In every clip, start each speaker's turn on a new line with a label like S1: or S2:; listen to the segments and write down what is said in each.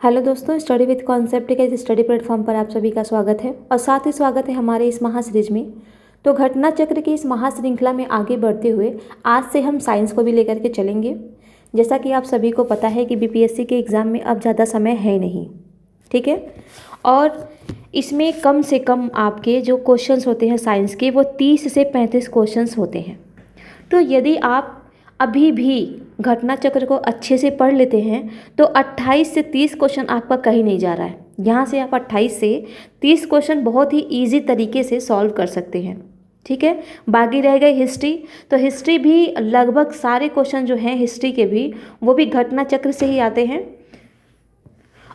S1: Hello दोस्तों, study with concept के इस स्टडी प्लेटफॉर्म पर आप सभी का स्वागत है और साथ ही स्वागत है हमारे इस महासीरीज में। तो घटना चक्र की इस महाश्रृंखला में आगे बढ़ते हुए आज से हम साइंस को भी लेकर के चलेंगे। जैसा कि आप सभी को पता है कि बीपीएससी के एग्ज़ाम में अब ज़्यादा समय है नहीं, ठीक है। और इसमें कम से कम आपके जो क्वेश्चंस होते हैं साइंस के वो 30 से 35 क्वेश्चंस होते हैं। तो यदि आप अभी भी घटना चक्र को अच्छे से पढ़ लेते हैं तो 28 से 30 क्वेश्चन आपका कहीं नहीं जा रहा है। यहाँ से आप 28 से 30 क्वेश्चन बहुत ही इजी तरीके से सॉल्व कर सकते हैं, ठीक है। बाकी रह गई हिस्ट्री, तो हिस्ट्री भी लगभग सारे क्वेश्चन जो हैं हिस्ट्री के भी वो भी घटना चक्र से ही आते हैं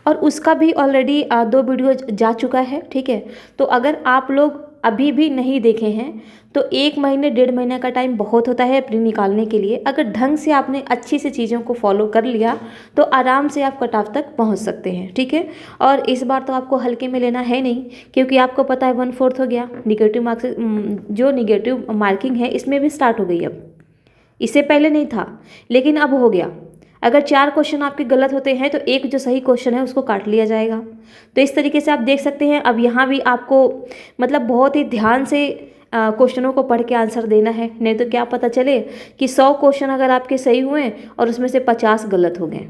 S1: और उसका भी ऑलरेडी 2 वीडियो जा चुका है, ठीक है। तो अगर आप लोग अभी भी नहीं देखे हैं तो 1 महीने 1.5 महीने का टाइम बहुत होता है प्री निकालने के लिए। अगर ढंग से आपने अच्छी से चीज़ों को फॉलो कर लिया तो आराम से आप कट ऑफ तक पहुंच सकते हैं, ठीक है। और इस बार तो आपको हल्के में लेना है नहीं, क्योंकि आपको पता है 1/4 हो गया। निगेटिव मार्क्स जो निगेटिव मार्किंग है इसमें भी स्टार्ट हो गई अब, इससे पहले नहीं था लेकिन अब हो गया। अगर 4 क्वेश्चन आपके गलत होते हैं तो एक जो सही क्वेश्चन है उसको काट लिया जाएगा। तो इस तरीके से आप देख सकते हैं अब यहाँ भी आपको मतलब बहुत ही ध्यान से क्वेश्चनों को पढ़ के आंसर देना है, नहीं तो क्या पता चले कि 100 क्वेश्चन अगर आपके सही हुए और उसमें से 50 गलत हो गए।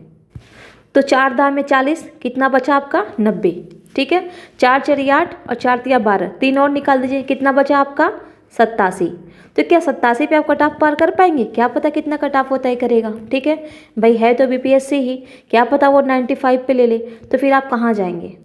S1: तो 4 दाम में 40, कितना बचा आपका 90, ठीक है। 4 4 8 और 4 3 12, 3 और निकाल दीजिए, कितना बचा आपका 87। तो क्या 87 पे आप कट ऑफ पार कर पाएंगे? क्या पता कितना कट ऑफ होता है करेगा, ठीक है भाई। है तो बीपीएससी ही, क्या पता वो 95 पे ले ले, तो फिर आप कहाँ जाएंगे।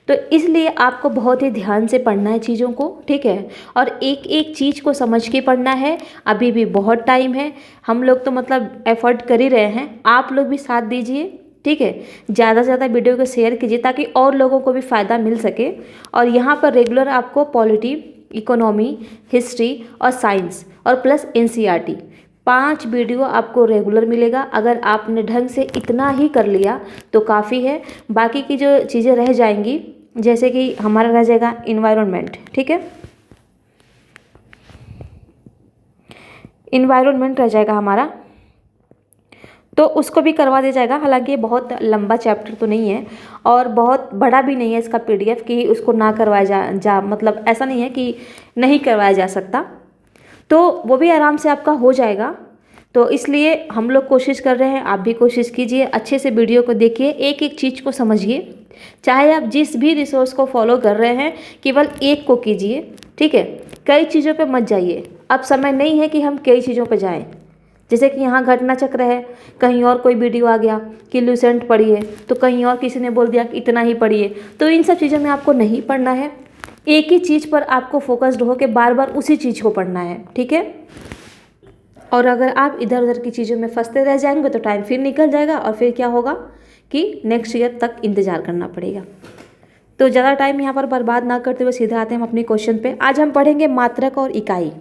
S1: तो इसलिए आपको बहुत ही ध्यान से पढ़ना है चीज़ों को, ठीक है। और एक एक चीज़ को समझ के पढ़ना है। अभी भी बहुत टाइम है, हम लोग तो मतलब एफर्ट कर ही रहे हैं, आप लोग भी साथ दीजिए, ठीक है। ज़्यादा से ज़्यादा वीडियो को शेयर कीजिए ताकि और लोगों को भी फ़ायदा मिल सके। और यहाँ पर रेगुलर आपको पॉलिटी, इकोनॉमी, हिस्ट्री और साइंस और प्लस एनसीईआरटी 5 वीडियो आपको रेगुलर मिलेगा। अगर आपने ढंग से इतना ही कर लिया तो काफ़ी है। बाकी की जो चीज़ें रह जाएंगी, जैसे कि हमारा रह जाएगा इन्वायरमेंट, ठीक है। इन्वायरमेंट रह जाएगा हमारा, तो उसको भी करवा दिया जाएगा। हालांकि ये बहुत लंबा चैप्टर तो नहीं है और बहुत बड़ा भी नहीं है इसका पीडीएफ कि उसको ना करवाया जा मतलब ऐसा नहीं है कि नहीं करवाया जा सकता, तो वो भी आराम से आपका हो जाएगा। तो इसलिए हम लोग कोशिश कर रहे हैं, आप भी कोशिश कीजिए, अच्छे से वीडियो को देखिए, एक एक चीज़ को समझिए। चाहे आप जिस भी रिसोर्स को फॉलो कर रहे हैं केवल एक को कीजिए, ठीक है। कई चीज़ों पे मत जाइए, अब समय नहीं है कि हम कई चीज़ों पे जाएं। जैसे कि यहाँ घटना चक्र है, कहीं और कोई वीडियो आ गया कि लूसेंट पढ़िए, तो कहीं और किसी ने बोल दिया कि इतना ही पढ़िए। तो इन सब चीज़ों में आपको नहीं पढ़ना है, एक ही चीज़ पर आपको फोकस्ड हो के बार बार उसी चीज़ को पढ़ना है, ठीक है। और अगर आप इधर उधर की चीज़ों में फंसते रह जाएंगे तो टाइम फिर निकल जाएगा और फिर क्या होगा कि नेक्स्ट ईयर तक इंतज़ार करना पड़ेगा। तो ज़्यादा टाइम यहाँ पर बर्बाद ना करते हुए सीधा आते हैं हम अपने क्वेश्चन पे। आज हम पढ़ेंगे मात्रक और इकाई,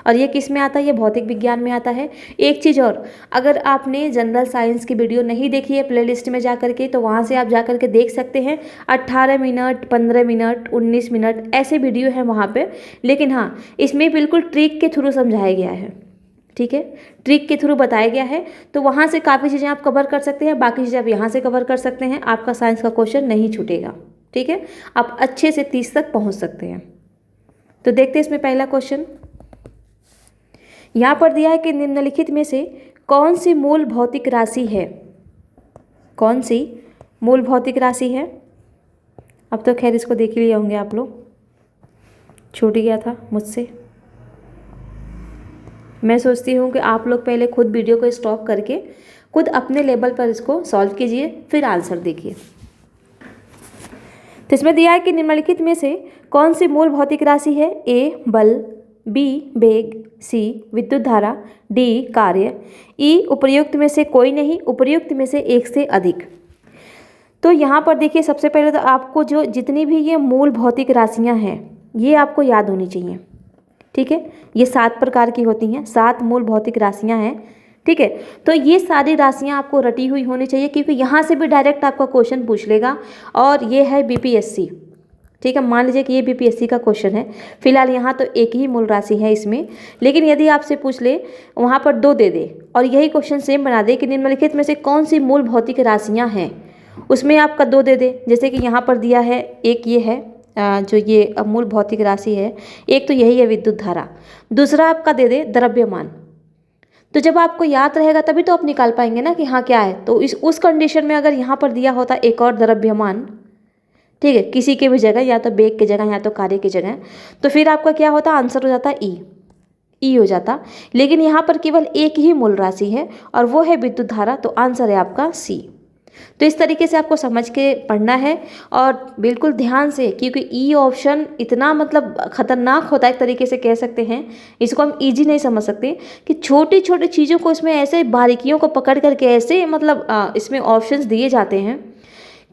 S1: और ये किस में आता है? ये भौतिक विज्ञान में आता है। एक चीज़ और, अगर आपने जनरल साइंस की वीडियो नहीं देखी है प्लेलिस्ट में जा करके, तो वहाँ से आप जा करके देख सकते हैं। 18 मिनट, 15 मिनट, 19 मिनट ऐसे वीडियो हैं वहाँ पे। लेकिन हाँ, इसमें बिल्कुल ट्रिक के थ्रू समझाया गया है, ठीक है। ट्रिक के थ्रू बताया गया है, तो वहाँ से काफ़ी चीज़ें आप कवर कर सकते हैं, बाकी चीज़ें आप यहाँ से कवर कर सकते हैं। आपका साइंस का क्वेश्चन नहीं छूटेगा, ठीक है। आप अच्छे से 30 तक पहुँच सकते हैं। तो देखते हैं इसमें पहला क्वेश्चन। यहाँ पर दिया है कि निम्नलिखित में से कौन सी मूल भौतिक राशि है? कौन सी मूल भौतिक राशि है? अब तो खैर इसको देख ही लिए होंगे आप लोग, छूट गया था मुझसे। मैं सोचती हूँ कि आप लोग पहले खुद वीडियो को स्टॉप करके खुद अपने लेवल पर इसको सॉल्व कीजिए, फिर आंसर देखिए। तो इसमें दिया है कि निम्नलिखित में से कौन सी मूल भौतिक राशि है? ए बल, बी वेग, सी विद्युत धारा, डी कार्य, ई उपर्युक्त में से कोई नहीं, उपर्युक्त में से एक से अधिक। तो यहाँ पर देखिए, सबसे पहले तो आपको जो जितनी भी ये मूल भौतिक राशियाँ हैं ये आपको याद होनी चाहिए, ठीक है। ये 7 प्रकार की होती हैं, 7 मूल भौतिक राशियाँ हैं, ठीक है। तो ये सारी राशियाँ आपको रटी हुई होनी चाहिए, क्योंकि यहाँ से भी डायरेक्ट आपका क्वेश्चन पूछ लेगा। और ये है बीपीएससी, ठीक है। मान लीजिए कि ये बीपीएससी का क्वेश्चन है, फिलहाल यहाँ तो एक ही मूल राशि है इसमें, लेकिन यदि आपसे पूछ ले वहाँ पर 2 दे दे और यही क्वेश्चन सेम बना दे कि निम्नलिखित में से कौन सी मूल भौतिक राशियाँ हैं, उसमें आपका 2 दे दे, जैसे कि यहाँ पर दिया है, एक ये है जो ये मूल भौतिक राशि है, एक तो यही है विद्युत धारा, दूसरा आपका दे दे द्रव्यमान। तो जब आपको याद रहेगा तभी तो आप निकाल पाएंगे ना कि हाँ क्या है। तो उस कंडीशन में अगर यहाँ पर दिया होता एक और द्रव्यमान, ठीक है, किसी के भी जगह, या तो वेग की जगह या तो कार्य की जगह, तो फिर आपका क्या होता, आंसर हो जाता ई हो जाता। लेकिन यहाँ पर केवल एक ही मूल राशि है और वो है विद्युत धारा, तो आंसर है आपका सी। तो इस तरीके से आपको समझ के पढ़ना है और बिल्कुल ध्यान से, क्योंकि ई ऑप्शन इतना मतलब खतरनाक होता है, एक तरीके से कह सकते हैं, इसको हम इजी नहीं समझ सकते कि छोटी छोटी चीज़ों को इसमें ऐसे बारीकियों को पकड़ करके ऐसे मतलब इसमें ऑप्शंस दिए जाते हैं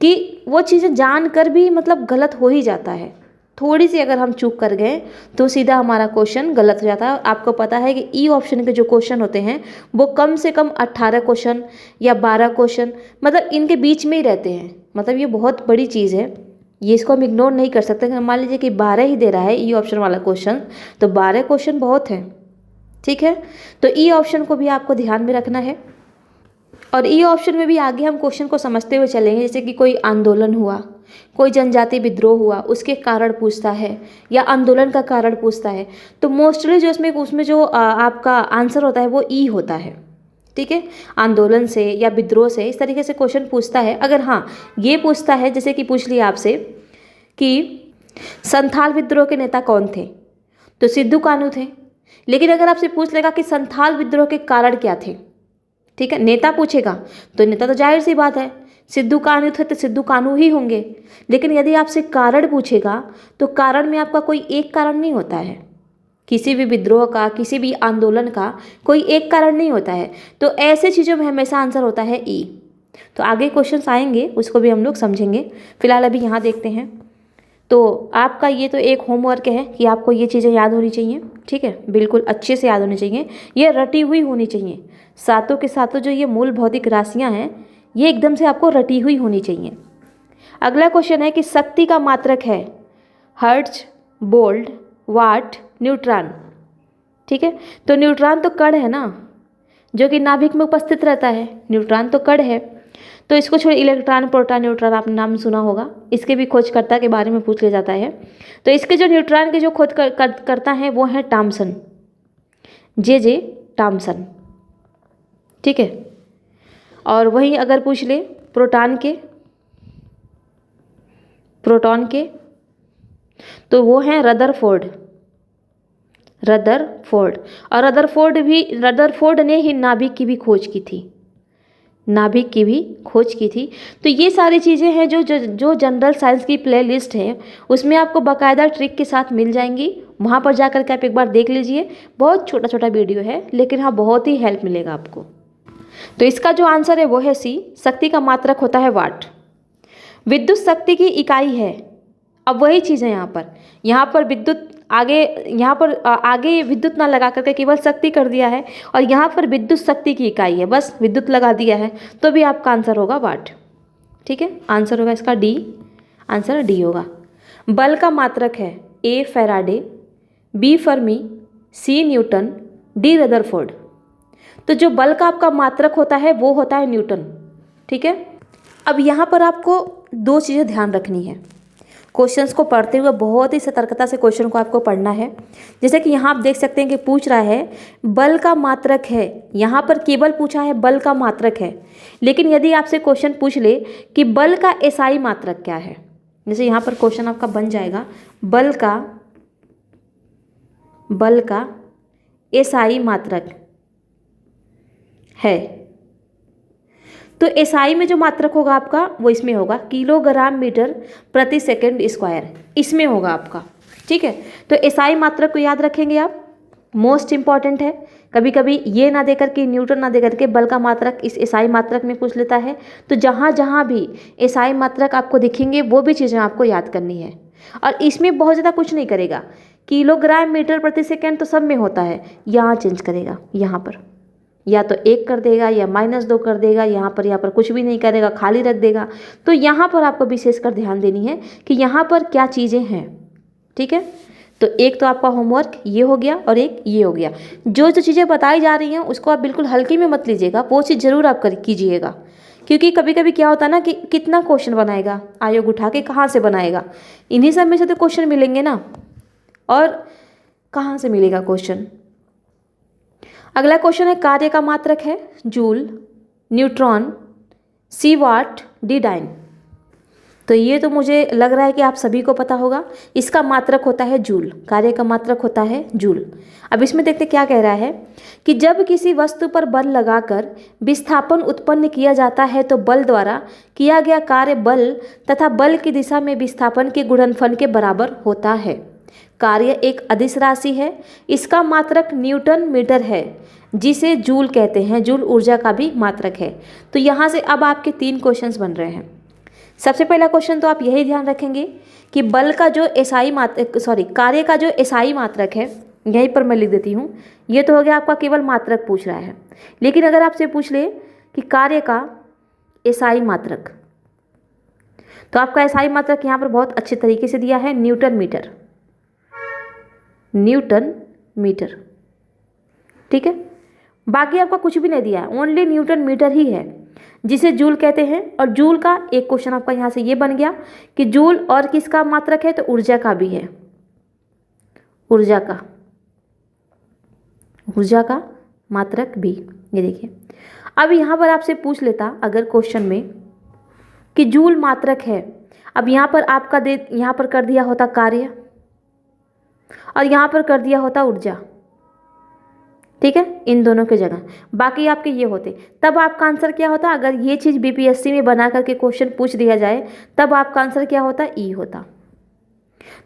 S1: कि वो चीज़ें जानकर भी मतलब गलत हो ही जाता है। थोड़ी सी अगर हम चूक कर गए तो सीधा हमारा क्वेश्चन गलत हो जाता है। आपको पता है कि ई ऑप्शन के जो क्वेश्चन होते हैं वो कम से कम 18 क्वेश्चन या 12 क्वेश्चन मतलब इनके बीच में ही रहते हैं। मतलब ये बहुत बड़ी चीज़ है, ये इसको हम इग्नोर नहीं कर सकते। अगर मान लीजिए कि 12 ही दे रहा है ई ऑप्शन वाला क्वेश्चन, तो 12 क्वेश्चन बहुत हैं, ठीक है। तो ई ऑप्शन को भी आपको ध्यान में रखना है। और ई ऑप्शन में भी आगे हम क्वेश्चन को समझते हुए चलेंगे, जैसे कि कोई आंदोलन हुआ, कोई जनजातीय विद्रोह हुआ, उसके कारण पूछता है या आंदोलन का कारण पूछता है, तो मोस्टली जो उसमें जो आपका आंसर होता है वो ई होता है, ठीक है। आंदोलन से या विद्रोह से इस तरीके से क्वेश्चन पूछता है। अगर हाँ ये पूछता है, जैसे कि पूछ लिया आपसे कि संथाल विद्रोह के नेता कौन थे, तो सिद्धू कान्हू थे। लेकिन अगर आपसे पूछ लेगा कि संथाल विद्रोह के कारण क्या थे, ठीक है, नेता पूछेगा तो नेता तो जाहिर सी बात है सिद्धू कान्हू थे, तो सिद्धू कान्हू ही होंगे। लेकिन यदि आपसे कारण पूछेगा तो कारण में आपका कोई एक कारण नहीं होता है, किसी भी विद्रोह का, किसी भी आंदोलन का कोई एक कारण नहीं होता है। तो ऐसे चीज़ों में हमेशा आंसर होता है ई। तो आगे क्वेश्चंस आएंगे उसको भी हम लोग समझेंगे, फिलहाल अभी यहाँ देखते हैं। तो आपका ये तो एक होमवर्क है कि आपको ये चीज़ें याद होनी चाहिए, ठीक है, बिल्कुल अच्छे से याद होनी चाहिए, ये रटी हुई होनी चाहिए। सातों के सातों जो ये मूल भौतिक राशियाँ हैं ये एकदम से आपको रटी हुई होनी चाहिए। अगला क्वेश्चन है कि शक्ति का मात्रक है हर्ट्ज, बोल्ट, वाट, न्यूट्रॉन, ठीक है। तो न्यूट्रॉन तो कण है ना, जो कि नाभिक में उपस्थित रहता है, न्यूट्रॉन तो कण है। तो इसको छोड़ इलेक्ट्रॉन, प्रोटॉन, न्यूट्रॉन आपने नाम सुना होगा, इसके भी खोजकर्ता के बारे में पूछ लिया जाता है। तो इसके जो न्यूट्रॉन के जो खोज करता है वो है टॉमसन, जे टॉमसन, ठीक है। और वहीं अगर पूछ ले प्रोटॉन के तो वो हैं रदरफोर्ड। और रदरफोर्ड ने ही नाभिक की भी खोज की थी। तो ये सारी चीज़ें हैं जो जनरल साइंस की प्लेलिस्ट है उसमें आपको बाकायदा ट्रिक के साथ मिल जाएंगी। वहाँ पर जाकर के आप एक बार देख लीजिए, बहुत छोटा छोटा वीडियो है लेकिन हाँ बहुत ही हेल्प मिलेगा आपको। तो इसका जो आंसर है वो है सी, शक्ति का मात्रक होता है वाट। विद्युत शक्ति की इकाई है। अब वही चीज़ है यहाँ पर विद्युत आगे विद्युत ना लगा करके केवल शक्ति कर दिया है, और यहाँ पर विद्युत शक्ति की इकाई है, बस विद्युत लगा दिया है, तो भी आपका आंसर होगा वाट, ठीक है। आंसर होगा इसका डी, आंसर डी होगा। बल का मात्रक है ए फैराडे, बी फर्मी, सी न्यूटन, डी रदरफोर्ड। तो जो बल का आपका मात्रक होता है वो होता है न्यूटन, ठीक है। अब यहाँ पर आपको दो चीज़ें ध्यान रखनी है। क्वेश्चंस को पढ़ते हुए बहुत ही सतर्कता से क्वेश्चन को आपको पढ़ना है। जैसे कि यहाँ आप देख सकते हैं कि पूछ रहा है बल का मात्रक है, यहाँ पर केवल पूछा है बल का मात्रक है। लेकिन यदि आपसे क्वेश्चन पूछ ले कि बल का एसआई मात्रक क्या है, जैसे यहाँ पर क्वेश्चन आपका बन जाएगा बल का एसआई मात्रक है, तो एसआई में जो मात्रक होगा आपका वो इसमें होगा किलोग्राम मीटर प्रति सेकंड स्क्वायर, इसमें होगा आपका, ठीक है। तो एसआई मात्रक को याद रखेंगे आप, मोस्ट इंपॉर्टेंट है। कभी कभी ये ना देकर के न्यूटन ना देकर के बल का मात्रक इस एसआई मात्रक में पूछ लेता है। तो जहाँ जहाँ भी एसआई मात्रक आपको दिखेंगे वो भी चीज़ें आपको याद करनी है। और इसमें बहुत ज़्यादा कुछ नहीं करेगा, किलोग्राम मीटर प्रति सेकेंड तो सब में होता है, यहाँ चेंज करेगा, यहाँ पर या तो 1 कर देगा या -2 कर देगा, यहाँ पर कुछ भी नहीं करेगा, खाली रख देगा। तो यहाँ पर आपको विशेषकर ध्यान देनी है कि यहाँ पर क्या चीज़ें हैं, ठीक है। तो एक तो आपका होमवर्क ये हो गया और एक ये हो गया। जो चीज़ें बताई जा रही हैं उसको आप बिल्कुल हल्के में मत लीजिएगा, वो चीज़ ज़रूर आप कीजिएगा, क्योंकि कभी कभी क्या होता है ना कि कितना क्वेश्चन बनाएगा आयोग उठा के, कहाँ से बनाएगा, इन्हीं सब में से तो क्वेश्चन मिलेंगे ना, और कहाँ से मिलेगा क्वेश्चन। अगला क्वेश्चन है कार्य का मात्रक है जूल, न्यूट्रॉन, सी वाट, डी डाइन। तो ये तो मुझे लग रहा है कि आप सभी को पता होगा। इसका मात्रक होता है जूल, कार्य का मात्रक होता है जूल। अब इसमें देखते क्या कह रहा है कि जब किसी वस्तु पर बल लगाकर विस्थापन उत्पन्न किया जाता है तो बल द्वारा किया गया कार्य बल तथा बल की दिशा में विस्थापन के गुणनफल के बराबर होता है। कार्य एक अदिश राशि है, इसका मात्रक न्यूटन मीटर है जिसे जूल कहते हैं। जूल ऊर्जा का भी मात्रक है। तो यहाँ से अब आपके 3 क्वेश्चंस बन रहे हैं। सबसे पहला क्वेश्चन तो आप यही ध्यान रखेंगे कि बल का जो एसआई मात्रक, कार्य का जो एसआई मात्रक है, यहीं पर मैं लिख देती हूँ। ये तो हो गया आपका केवल मात्रक पूछ रहा है। लेकिन अगर आपसे पूछ ले कि कार्य का एसआई मात्रक, तो आपका एसआई मात्रक यहाँ पर बहुत अच्छे तरीके से दिया है, न्यूटन मीटर। न्यूटन मीटर, ठीक है। बाकी आपका कुछ भी नहीं दिया है, ओनली न्यूटन मीटर ही है जिसे जूल कहते हैं। और जूल का एक क्वेश्चन आपका यहाँ से ये बन गया कि जूल और किसका मात्रक है, तो ऊर्जा का भी है, ऊर्जा का मात्रक भी। ये देखिए, अब यहाँ पर आपसे पूछ लेता अगर क्वेश्चन में कि जूल मात्रक है, अब यहाँ पर आपका यहाँ पर कर दिया होता कार्य और यहाँ पर कर दिया होता ऊर्जा, ठीक है, इन दोनों के जगह बाकी आपके ये होते, तब आपका आंसर क्या होता। अगर ये चीज़ बीपीएससी में बना करके क्वेश्चन पूछ दिया जाए तब आपका आंसर क्या होता, ई होता।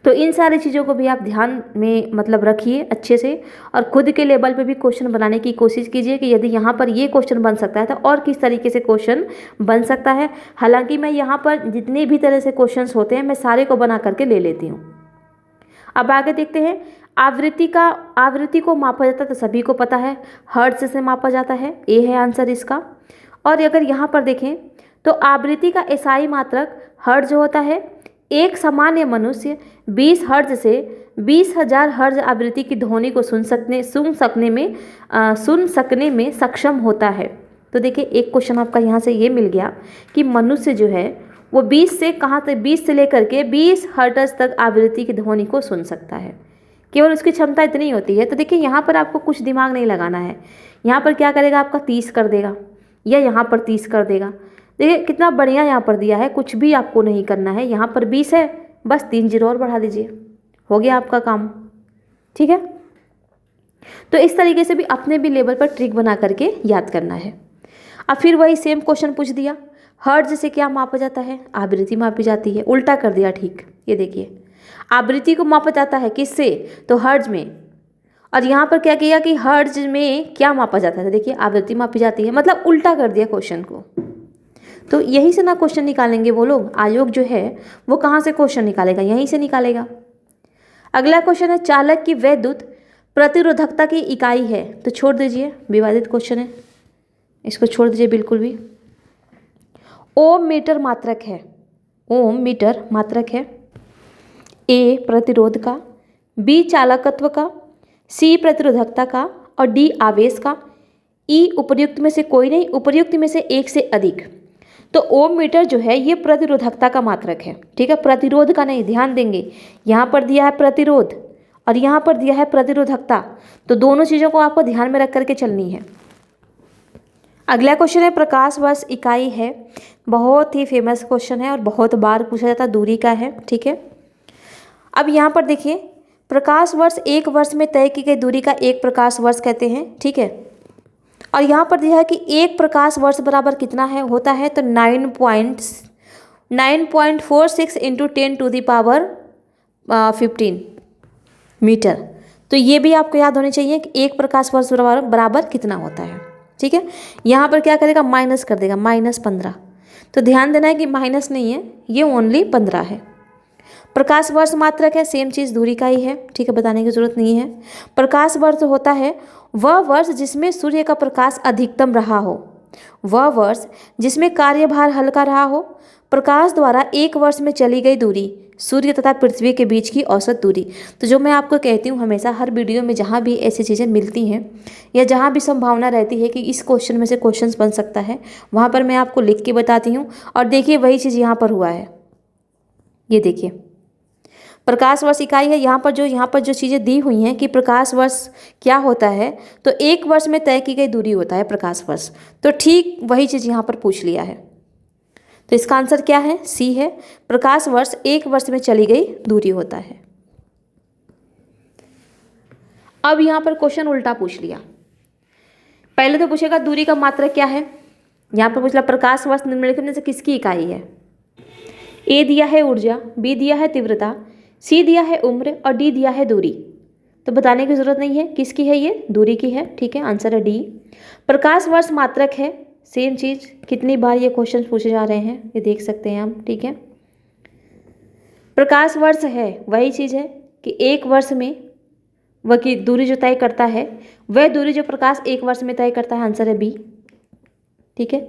S1: तो इन सारी चीज़ों को भी आप ध्यान में मतलब रखिए अच्छे से, और खुद के लेवल पे भी क्वेश्चन बनाने की कोशिश कीजिए कि यदि यहाँ पर ये क्वेश्चन बन सकता है तो और किस तरीके से क्वेश्चन बन सकता है। हालांकि मैं यहाँ पर जितने भी तरह से क्वेश्चन होते हैं मैं सारे को बना करके ले लेती हूँ। अब आगे देखते हैं, आवृत्ति को मापा जाता है तो सभी को पता है, हर्ट्ज से मापा जाता है, ये है आंसर इसका। और अगर यहाँ पर देखें तो आवृत्ति का एसआई मात्रक हर्ट्ज होता है। एक सामान्य मनुष्य 20 हर्ट्ज से 20,000 हर्ट्ज आवृत्ति की ध्वनि को सुन सकने में सक्षम होता है। तो देखिए एक क्वेश्चन आपका यहाँ से ये मिल गया कि मनुष्य जो है वो 20 से कहाँ तक, 20 से लेकर के 20 हर्ट्ज तक आवृत्ति की ध्वनि को सुन सकता है, केवल उसकी क्षमता इतनी होती है। तो देखिए यहाँ पर आपको कुछ दिमाग नहीं लगाना है, यहाँ पर क्या करेगा आपका 30 कर देगा या यहाँ पर 30 कर देगा। देखिए कितना बढ़िया यहाँ पर दिया है, कुछ भी आपको नहीं करना है। यहाँ पर 20 है, बस 3 जीरो और बढ़ा दीजिए, हो गया आपका काम, ठीक है। तो इस तरीके से भी अपने भी लेवल पर ट्रिक बना करके याद करना है। अब फिर वही सेम क्वेश्चन पूछ दिया, हर्ट्ज से क्या मापा जाता है, आवृत्ति मापी जाती है, उल्टा कर दिया, ठीक। ये देखिए आवृत्ति को मापा जाता है किससे, तो हर्ट्ज में, और यहाँ पर क्या किया कि हर्ट्ज में क्या मापा जाता है, देखिए आवृत्ति मापी जाती है, मतलब उल्टा कर दिया क्वेश्चन को। तो यहीं से ना क्वेश्चन निकालेंगे वो लोग, आयोग जो है वो कहाँ से क्वेश्चन निकालेगा, यहीं से निकालेगा। अगला क्वेश्चन है चालक की वैद्युत प्रतिरोधकता की इकाई है, तो छोड़ दीजिए, विवादित क्वेश्चन है, इसको छोड़ दीजिए बिल्कुल भी। ओम मीटर मात्रक है, ओम मीटर मात्रक है। ए प्रतिरोध का, बी चालकत्व का, सी प्रतिरोधकता का और डी आवेश का। ई उपर्युक्त में से कोई नहीं, उपर्युक्त में से एक से अधिक। तो ओम मीटर जो है ये प्रतिरोधकता का मात्रक है, ठीक है, प्रतिरोध का नहीं, ध्यान देंगे। यहाँ पर दिया है प्रतिरोध और यहाँ पर दिया है प्रतिरोधकता, तो दोनों चीज़ों को आपको ध्यान में रख करके चलनी है। अगला क्वेश्चन है प्रकाश वर्ष इकाई है, बहुत ही फेमस क्वेश्चन है और बहुत बार पूछा जाता, दूरी का है, ठीक है। अब यहाँ पर देखिए प्रकाश वर्ष, एक वर्ष में तय की गई दूरी का एक प्रकाश वर्ष कहते हैं, ठीक है। और यहाँ पर दिया है कि एक प्रकाश वर्ष बराबर कितना है, होता है तो 9.46 इंटू 10⁻15 मीटर। तो ये भी आपको याद होनी चाहिए कि एक प्रकाश वर्ष बराबर कितना होता है, ठीक है। यहाँ पर क्या करेगा, माइनस कर देगा, -15। तो ध्यान देना है कि माइनस नहीं है, ये ओनली 15 है। प्रकाश वर्ष मात्रक है, सेम चीज़ दूरी का ही है, ठीक है, बताने की जरूरत नहीं है। प्रकाश वर्ष होता है वह वर्ष जिसमें सूर्य का प्रकाश अधिकतम रहा हो, वह वर्ष जिसमें कार्यभार हल्का रहा हो। प्रकाश द्वारा एक वर्ष में चली गई दूरी सूर्य तथा पृथ्वी के बीच की औसत दूरी। तो जो मैं आपको कहती हूँ हमेशा हर वीडियो में जहाँ भी ऐसी चीज़ें मिलती हैं या जहाँ भी संभावना रहती है कि इस क्वेश्चन में से क्वेश्चंस बन सकता है, वहाँ पर मैं आपको लिख के बताती हूँ। और देखिए वही चीज़ यहाँ पर हुआ है। ये देखिए प्रकाश वर्ष इकाई है। यहाँ पर जो चीज़ें दी हुई हैं कि प्रकाश वर्ष क्या होता है, तो एक वर्ष में तय की गई दूरी होता है प्रकाश वर्ष। तो ठीक वही चीज़ यहाँ पर पूछ लिया है। तो इसका आंसर क्या है? सी है। प्रकाश वर्ष एक वर्ष में चली गई दूरी होता है। अब यहाँ पर क्वेश्चन उल्टा पूछ लिया। पहले तो पूछेगा दूरी का मात्रक क्या है। यहाँ पर पूछ लिया प्रकाश वर्ष निम्नलिखित में से किसकी इकाई है। ए दिया है ऊर्जा, बी दिया है तीव्रता, सी दिया है उम्र और डी दिया है दूरी। तो बताने की जरूरत नहीं है किसकी है, ये दूरी की है। ठीक है, आंसर है डी। प्रकाश वर्ष मात्रक है, सेम चीज़। कितनी बार ये क्वेश्चन पूछे जा रहे हैं ये देख सकते हैं हम। ठीक है, प्रकाश वर्ष है वही चीज़ है कि एक वर्ष में वह की दूरी जो तय करता है वह दूरी जो प्रकाश एक वर्ष में तय करता है। आंसर है बी। ठीक है,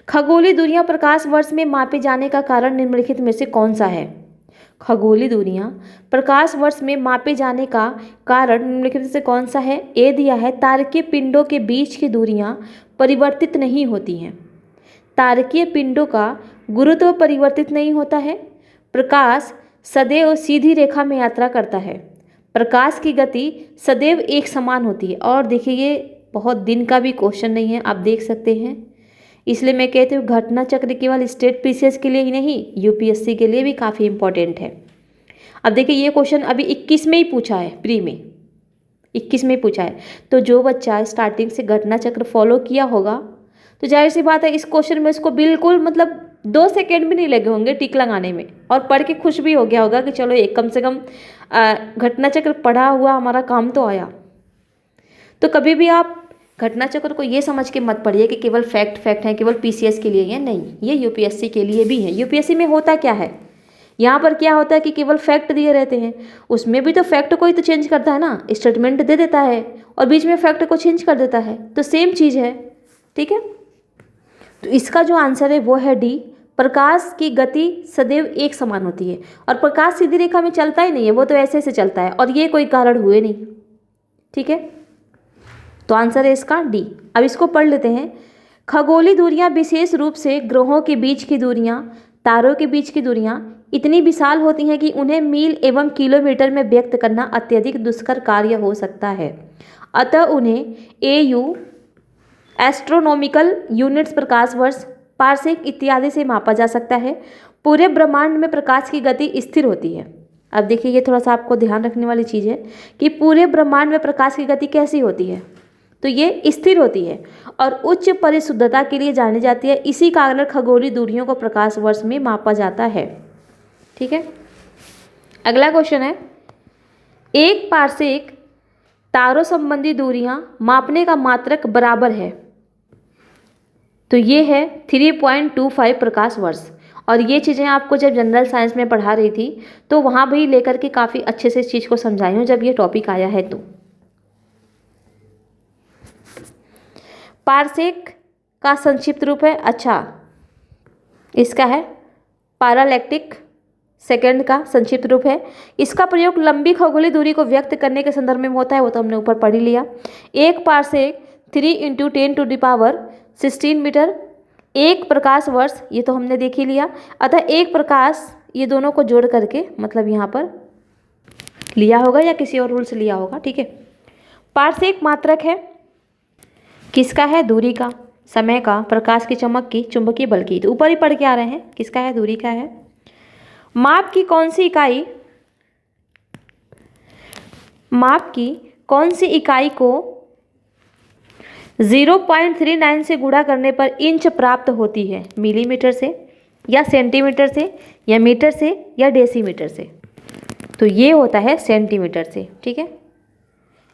S1: खगोलीय दूरियां प्रकाश वर्ष में मापे जाने का कारण निम्नलिखित में से कौन सा है। खगोलीय दूरियां प्रकाश वर्ष में मापे जाने का कारण निम्नलिखित में से कौन सा है। ए दिया है तारकीय पिंडों के बीच की दूरियां परिवर्तित नहीं होती हैं। तारकीय पिंडों का गुरुत्व परिवर्तित नहीं होता है। प्रकाश सदैव सीधी रेखा में यात्रा करता है। प्रकाश की गति सदैव एक समान होती है। और देखिए ये बहुत दिन का भी क्वेश्चन नहीं है, आप देख सकते हैं। इसलिए मैं कहती हूँ घटना चक्र केवल स्टेट पीसीएस के लिए ही नहीं, यूपीएससी के लिए भी काफ़ी इंपॉर्टेंट है। अब देखिए ये क्वेश्चन अभी 21 में ही पूछा है, प्री में 21 में ही पूछा है। तो जो बच्चा स्टार्टिंग से घटना चक्र फॉलो किया होगा तो जाहिर सी बात है इस क्वेश्चन में इसको बिल्कुल मतलब 2 सेकेंड भी नहीं लगे होंगे टिक लगाने में, और पढ़ के खुश भी हो गया होगा कि चलो एक कम से कम घटना चक्र पढ़ा हुआ हमारा काम तो आया। तो कभी भी आप घटना चक्र को ये समझ के मत पढ़िए कि केवल फैक्ट है, केवल पीसीएस के लिए है। नहीं, ये यूपीएससी के लिए भी है। यूपीएससी में होता क्या है, यहाँ पर क्या होता है कि केवल फैक्ट दिए रहते हैं, उसमें भी तो फैक्ट को ही तो चेंज करता है ना, स्टेटमेंट दे देता है और बीच में फैक्ट को चेंज कर देता है, तो सेम चीज़ है। ठीक है, तो इसका जो आंसर है वो है डी। प्रकाश की गति सदैव एक समान होती है और प्रकाश सीधी रेखा में चलता ही नहीं है, वो तो ऐसे ऐसे चलता है और ये कोई कारण हुए नहीं। ठीक है, तो आंसर है इसका डी। अब इसको पढ़ लेते हैं। खगोलीय दूरियां विशेष रूप से ग्रहों के बीच की दूरियां, तारों के बीच की दूरियां इतनी विशाल होती हैं कि उन्हें मील एवं किलोमीटर में व्यक्त करना अत्यधिक दुष्कर कार्य हो सकता है। अतः उन्हें एयू, एस्ट्रोनॉमिकल यूनिट्स, प्रकाश वर्ष, पार्सेक इत्यादि से मापा जा सकता है। पूरे ब्रह्मांड में प्रकाश की गति स्थिर होती है। अब देखिए ये थोड़ा सा आपको ध्यान रखने वाली चीज़ है कि पूरे ब्रह्मांड में प्रकाश की गति कैसी होती है, तो ये स्थिर होती है और उच्च परिशुद्धता के लिए जानी जाती है। इसी कारण खगोलीय दूरियों को प्रकाश वर्ष में मापा जाता है। ठीक है, अगला क्वेश्चन है, एक पार्सेक तारों संबंधी दूरियां मापने का मात्रक बराबर है। तो ये है 3.25 प्रकाश वर्ष। और ये चीज़ें आपको जब जनरल साइंस में पढ़ा रही थी तो वहाँ भी लेकर के काफ़ी अच्छे से इस चीज़ को समझाई हूँ जब ये टॉपिक आया है। तो पार्सेक का संक्षिप्त रूप है, अच्छा इसका है पैरालैक्टिक सेकंड का संक्षिप्त रूप है। इसका प्रयोग लंबी खगोलीय दूरी को व्यक्त करने के संदर्भ में होता है, वो तो हमने ऊपर पढ़ ही लिया। एक पार्सेक 3 × 10⁻16 मीटर। एक प्रकाश वर्ष, ये तो हमने देख ही लिया। अतः एक प्रकाश, ये दोनों को जोड़ करके मतलब यहाँ पर लिया होगा या किसी और रूल से लिया होगा। ठीक है, पार्सेक मात्रक है किसका है, दूरी का, समय का, प्रकाश की चमक की, चुंबकीय बल की। तो ऊपर ही पढ़ के आ रहे हैं किसका है, दूरी का है। माप की कौन सी इकाई को 0.39 से गुणा करने पर इंच प्राप्त होती है, मिलीमीटर से या सेंटीमीटर से या मीटर से या डेसीमीटर से। तो ये होता है सेंटीमीटर से। ठीक है,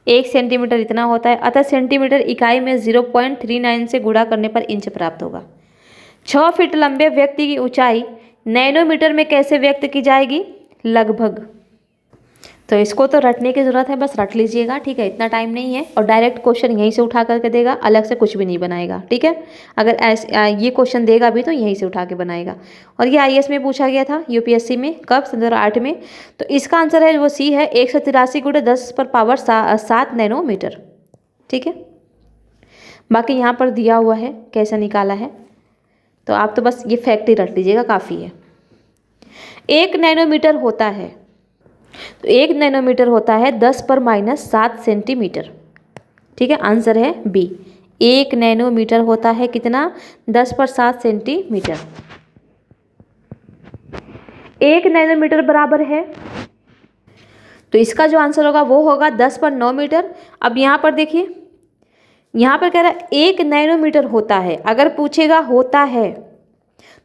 S1: 1 सेंटीमीटर इतना होता है, अतः सेंटीमीटर इकाई में 0.39 से गुणा करने पर इंच प्राप्त होगा। 6 फीट लंबे व्यक्ति की ऊंचाई नैनोमीटर में कैसे व्यक्त की जाएगी, लगभग। तो इसको तो रटने की ज़रूरत है, बस रट लीजिएगा, ठीक है, इतना टाइम नहीं है। और डायरेक्ट क्वेश्चन यहीं से उठा करके देगा, अलग से कुछ भी नहीं बनाएगा, ठीक है। अगर ये क्वेश्चन देगा भी तो यहीं से उठा के बनाएगा। और ये IAS में पूछा गया था, UPSC में, कब? 2008 में। तो इसका आंसर है वो C है, 183 × 10⁻7 नैनोमीटर, ठीक है। बाकी यहाँ पर दिया हुआ है कैसा निकाला है, तो आप तो बस ये फैक्ट ही रट लीजिएगा, काफ़ी है। 1 नैनोमीटर होता है, तो 1 नैनोमीटर होता है 10⁻⁷ सेंटीमीटर, ठीक है। आंसर है B। 1 नैनोमीटर होता है कितना? 10/7 सेंटीमीटर। 1 नैनोमीटर बराबर है, तो इसका जो आंसर होगा वो होगा 10/9 मीटर। अब यहाँ पर देखिए, यहाँ पर कह रहा है 1 नैनोमीटर होता है, अगर पूछेगा होता है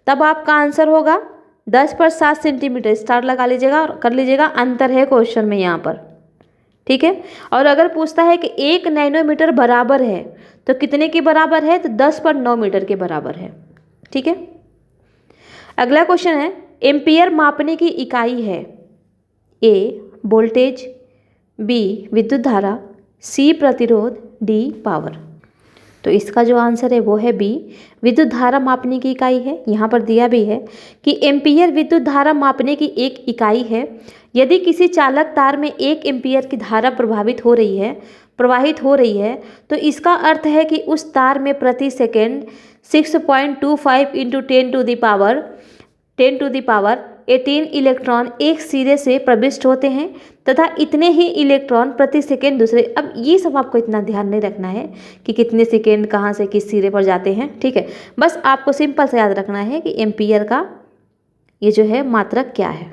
S1: तब आपका आंसर होगा 10/7 सेंटीमीटर। स्टार लगा लीजिएगा और कर लीजिएगा, अंतर है क्वेश्चन में यहाँ पर, ठीक है। और अगर पूछता है कि 1 नैनोमीटर बराबर है तो कितने के बराबर है? तो 10/9 मीटर के बराबर है, ठीक है। अगला क्वेश्चन है, एम्पियर मापने की इकाई है। A वोल्टेज, B विद्युत धारा, C प्रतिरोध, D पावर। तो इसका जो आंसर है वो है B, विद्युत धारा मापने की इकाई है। यहाँ पर दिया भी है कि एम्पियर विद्युत धारा मापने की एक इकाई है। यदि किसी चालक तार में 1 एम्पियर की धारा प्रवाहित हो रही है तो इसका अर्थ है कि उस तार में प्रति सेकंड 6.25 × 10⁻18 इलेक्ट्रॉन एक सिरे से प्रविष्ट होते हैं तथा इतने ही इलेक्ट्रॉन प्रति सेकेंड दूसरे। अब ये सब आपको इतना ध्यान नहीं रखना है कि कितने सेकेंड कहाँ से किस सिरे पर जाते हैं, ठीक है। बस आपको सिंपल से याद रखना है कि एम्पियर का ये जो है मात्रक क्या है,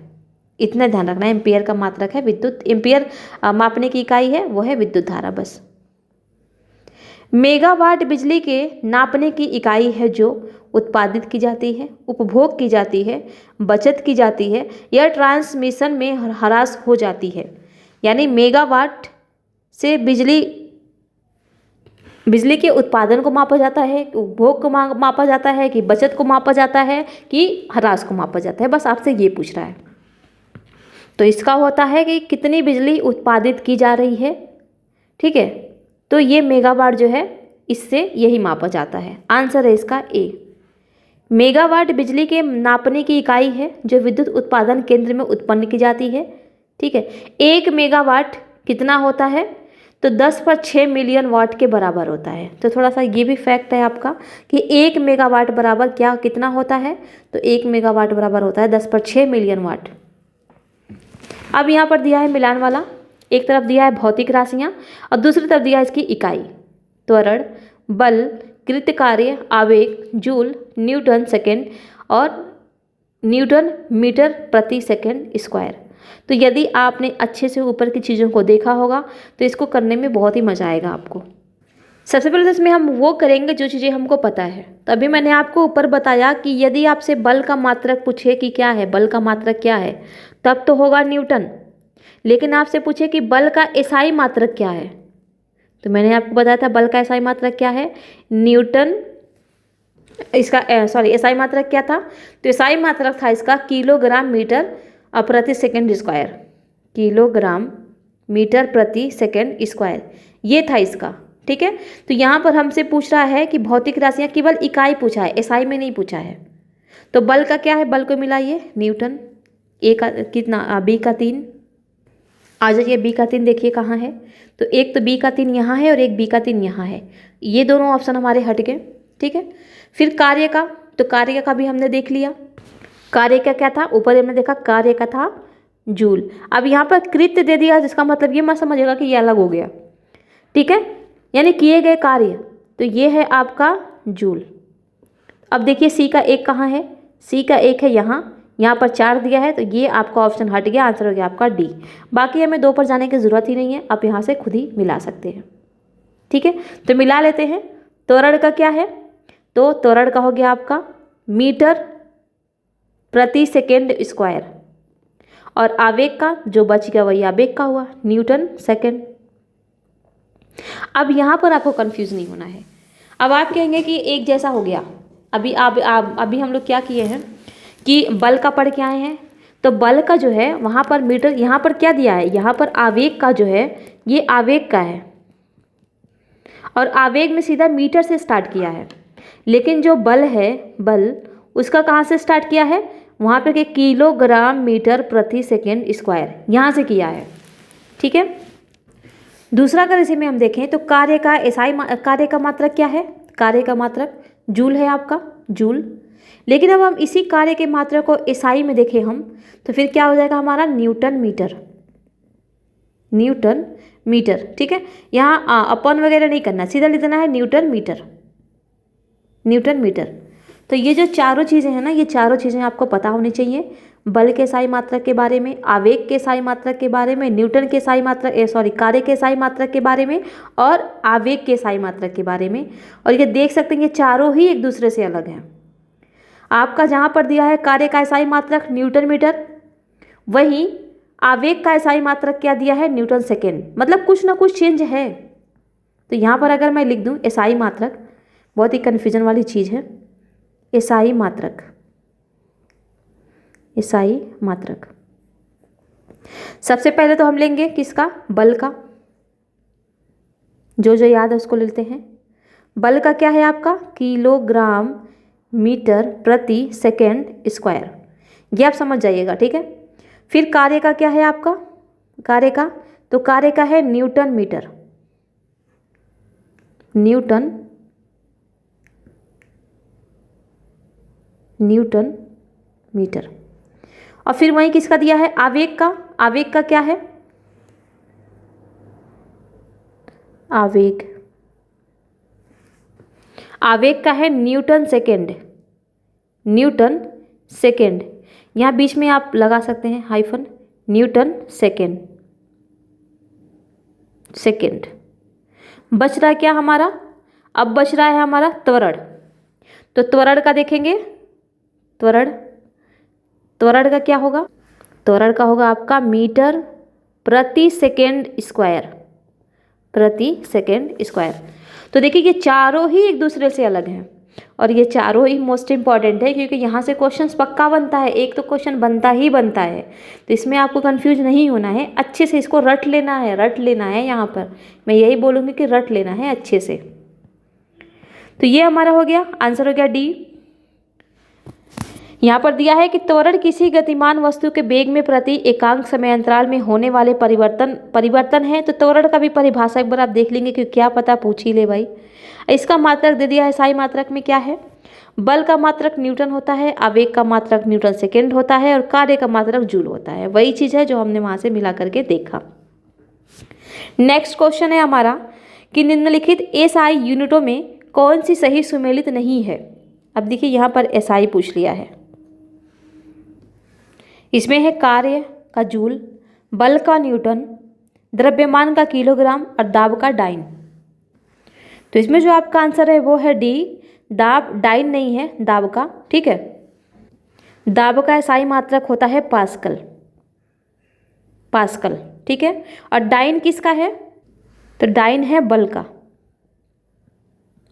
S1: इतना ध्यान रखना है। एम्पियर का मात्रक है विद्युत, एम्पियर मापने की इकाई है वो है विद्युत धारा, बस। मेगावाट बिजली के नापने की इकाई है जो उत्पादित की जाती है, उपभोग की जाती है, बचत की जाती है या ट्रांसमिशन में ह्रास हो जाती है। यानी मेगावाट से बिजली के उत्पादन को मापा जाता है, उपभोग को मापा जाता है, कि बचत को मापा जाता है, कि ह्रास को मापा जाता है, बस आपसे ये पूछ रहा है। तो इसका होता है कि कितनी बिजली उत्पादित की जा रही है, ठीक है। तो ये मेगावाट जो है इससे यही मापा जाता है। आंसर है इसका A। मेगावाट बिजली के नापने की इकाई है जो विद्युत उत्पादन केंद्र में उत्पन्न की जाती है, ठीक है। 1 मेगावाट कितना होता है? तो 10/6 मिलियन वाट के बराबर होता है। तो थोड़ा सा ये भी फैक्ट है आपका कि 1 मेगावाट बराबर कितना होता है? तो 1 मेगावाट बराबर होता है 10/6 मिलियन वाट। अब यहाँ पर दिया है मिलान वाला, एक तरफ दिया है भौतिक राशियाँ और दूसरी तरफ दिया है इसकी इकाई। त्वरण, बल, कृतकार्य, आवेग, जूल, न्यूटन सेकेंड और न्यूटन मीटर प्रति सेकेंड स्क्वायर। तो यदि आपने अच्छे से ऊपर की चीज़ों को देखा होगा तो इसको करने में बहुत ही मज़ा आएगा आपको। सबसे पहले तो इसमें हम वो करेंगे जो चीज़ें हमको पता है। तभी मैंने आपको ऊपर बताया कि यदि आपसे बल का मात्रक पूछे कि क्या है, बल का मात्रक क्या है, तब तो होगा न्यूटन। लेकिन आपसे पूछे कि बल का एसआई मात्रक क्या है, तो मैंने आपको बताया था बल का एसआई मात्रक क्या है, न्यूटन। इसका एसआई मात्रक क्या था? तो एसआई मात्रक था इसका किलोग्राम मीटर प्रति सेकंड स्क्वायर, किलोग्राम मीटर प्रति सेकंड स्क्वायर, ये था इसका, ठीक है। तो यहाँ पर हमसे पूछ रहा है कि भौतिक राशियाँ, केवल इकाई पूछा है, एसआई में नहीं पूछा है। तो बल का क्या है? बल को मिलाइए, न्यूटन। ए का कितना? बी का 3। आ जाइए बी का 3 देखिए कहाँ है। तो एक तो बी का 3 यहाँ है और एक बी का 3 यहाँ है, ये दोनों ऑप्शन हमारे हट गए, ठीक है। फिर कार्य का, तो कार्य का भी हमने देख लिया। कार्य का क्या था? ऊपर हमने देखा कार्य का था जूल। अब यहाँ पर कृत्य दे दिया, जिसका मतलब ये मत समझिएगा कि ये अलग हो गया, ठीक है, यानी किए गए कार्य। तो ये है आपका जूल। अब देखिए सी का 1 कहाँ है? सी का 1 है यहाँ पर 4 दिया है, तो ये आपका ऑप्शन हट गया, आंसर हो गया आपका डी। बाकी हमें 2 पर जाने की ज़रूरत ही नहीं है, आप यहाँ से खुद ही मिला सकते हैं, ठीक है। तो मिला लेते हैं। त्वरण का क्या है? तो त्वरण का हो गया आपका मीटर प्रति सेकेंड स्क्वायर, और आवेग का जो बच गया वही आवेग का हुआ, न्यूटन सेकेंड। अब यहाँ पर आपको कंफ्यूज नहीं होना है। अब आप कहेंगे कि एक जैसा हो गया। अभी हम लोग क्या किए हैं कि बल का पढ़ के आए हैं, तो बल का जो है वहाँ पर मीटर, यहाँ पर क्या दिया है, यहाँ पर आवेग का जो है ये आवेग का है और आवेग में सीधा मीटर से स्टार्ट किया है। लेकिन जो बल है, बल उसका कहाँ से स्टार्ट किया है, वहाँ पर के किलोग्राम मीटर प्रति सेकेंड स्क्वायर यहाँ से किया है। ठीक है। दूसरा अगर इसे में हम देखें तो कार्य का एसआई, कार्य का मात्रक क्या है, कार्य का मात्रक जूल है आपका, जूल। लेकिन अब हम इसी कार्य के मात्रक को एसआई में देखें हम, तो फिर क्या हो जाएगा हमारा, न्यूटन मीटर, न्यूटन मीटर। ठीक है। यहाँ अपन वगैरह नहीं करना, सीधा लिखना है न्यूटन मीटर, न्यूटन मीटर। तो ये जो चारों चीज़ें हैं ना, ये चारों चीज़ें आपको पता होनी चाहिए, बल के एसआई मात्रक के बारे में, आवेग के एसआई मात्रक के बारे में, न्यूटन के एसआई मात्रक कार्य के एसआई मात्रक के बारे में और आवेग के एसआई मात्रक के बारे में। और ये देख सकते हैं ये चारों ही एक दूसरे से अलग हैं। आपका जहाँ पर दिया है कार्य का एसआई मात्रक न्यूटन मीटर, वहीं आवेग का एसआई मात्रक क्या दिया है, न्यूटन सेकेंड। मतलब कुछ ना कुछ चेंज है। तो यहाँ पर अगर मैं लिख दूँ एसआई मात्रक, बहुत ही कन्फ्यूजन वाली चीज़ है, एसआई मात्रक, एसआई मात्रक। सबसे पहले तो हम लेंगे किसका, बल का, जो जो याद है उसको लेते हैं। बल का क्या है आपका, किलोग्राम मीटर प्रति सेकेंड स्क्वायर, ये आप समझ जाइएगा। ठीक है। फिर कार्य का क्या है आपका, कार्य का, तो कार्य का है newton metre, newton, newton metre. और फिर वहीं किसका दिया है, आवेग का, आवेग का क्या है, आवेग, आवेग का है न्यूटन सेकेंड, न्यूटन सेकेंड। यहाँ बीच में आप लगा सकते हैं हाइफन, न्यूटन सेकेंड, सेकेंड। बच रहा है क्या हमारा, अब बच रहा है हमारा त्वरण। तो त्वरण का देखेंगे, त्वरण, त्वरण का क्या होगा, त्वरण का होगा आपका मीटर प्रति सेकेंड स्क्वायर, प्रति सेकेंड स्क्वायर। तो देखिए ये चारों ही एक दूसरे से अलग हैं और ये चारों ही मोस्ट इंपॉर्टेंट है, क्योंकि यहाँ से क्वेश्चन पक्का बनता है, एक तो क्वेश्चन बनता ही बनता है। तो इसमें आपको कंफ्यूज नहीं होना है, अच्छे से इसको रट लेना है, रट लेना है। यहाँ पर मैं यही बोलूँगी कि रट लेना है अच्छे से। तो ये हमारा हो गया, आंसर हो गया डी। यहाँ पर दिया है कि त्वरण किसी गतिमान वस्तु के वेग में प्रति एकांक समय अंतराल में होने वाले परिवर्तन है। तो त्वरण का भी परिभाषा एक बार आप देख लेंगे, कि क्या पता पूछ ही ले भाई। इसका मात्रक दे दिया है, एसआई मात्रक में क्या है, बल का मात्रक न्यूटन होता है, आवेग का मात्रक न्यूटन सेकेंड होता है और कार्य का मात्रक जूल होता है। वही चीज़ है जो हमने वहाँ से मिला करके देखा। नेक्स्ट क्वेश्चन है हमारा कि निम्नलिखित एसआई यूनिटों में कौन सी सही सुमेलित नहीं है। अब देखिए यहाँ पर एसआई पूछ लिया है, इसमें है कार्य का जूल, बल का न्यूटन, द्रव्यमान का किलोग्राम और दाब का डाइन। तो इसमें जो आपका आंसर है वो है डी, दाब, डाइन नहीं है, दाब का। ठीक है। दाब का एसआई मात्रक होता है पास्कल, पास्कल। ठीक है। और डाइन किसका है, तो डाइन है बल का,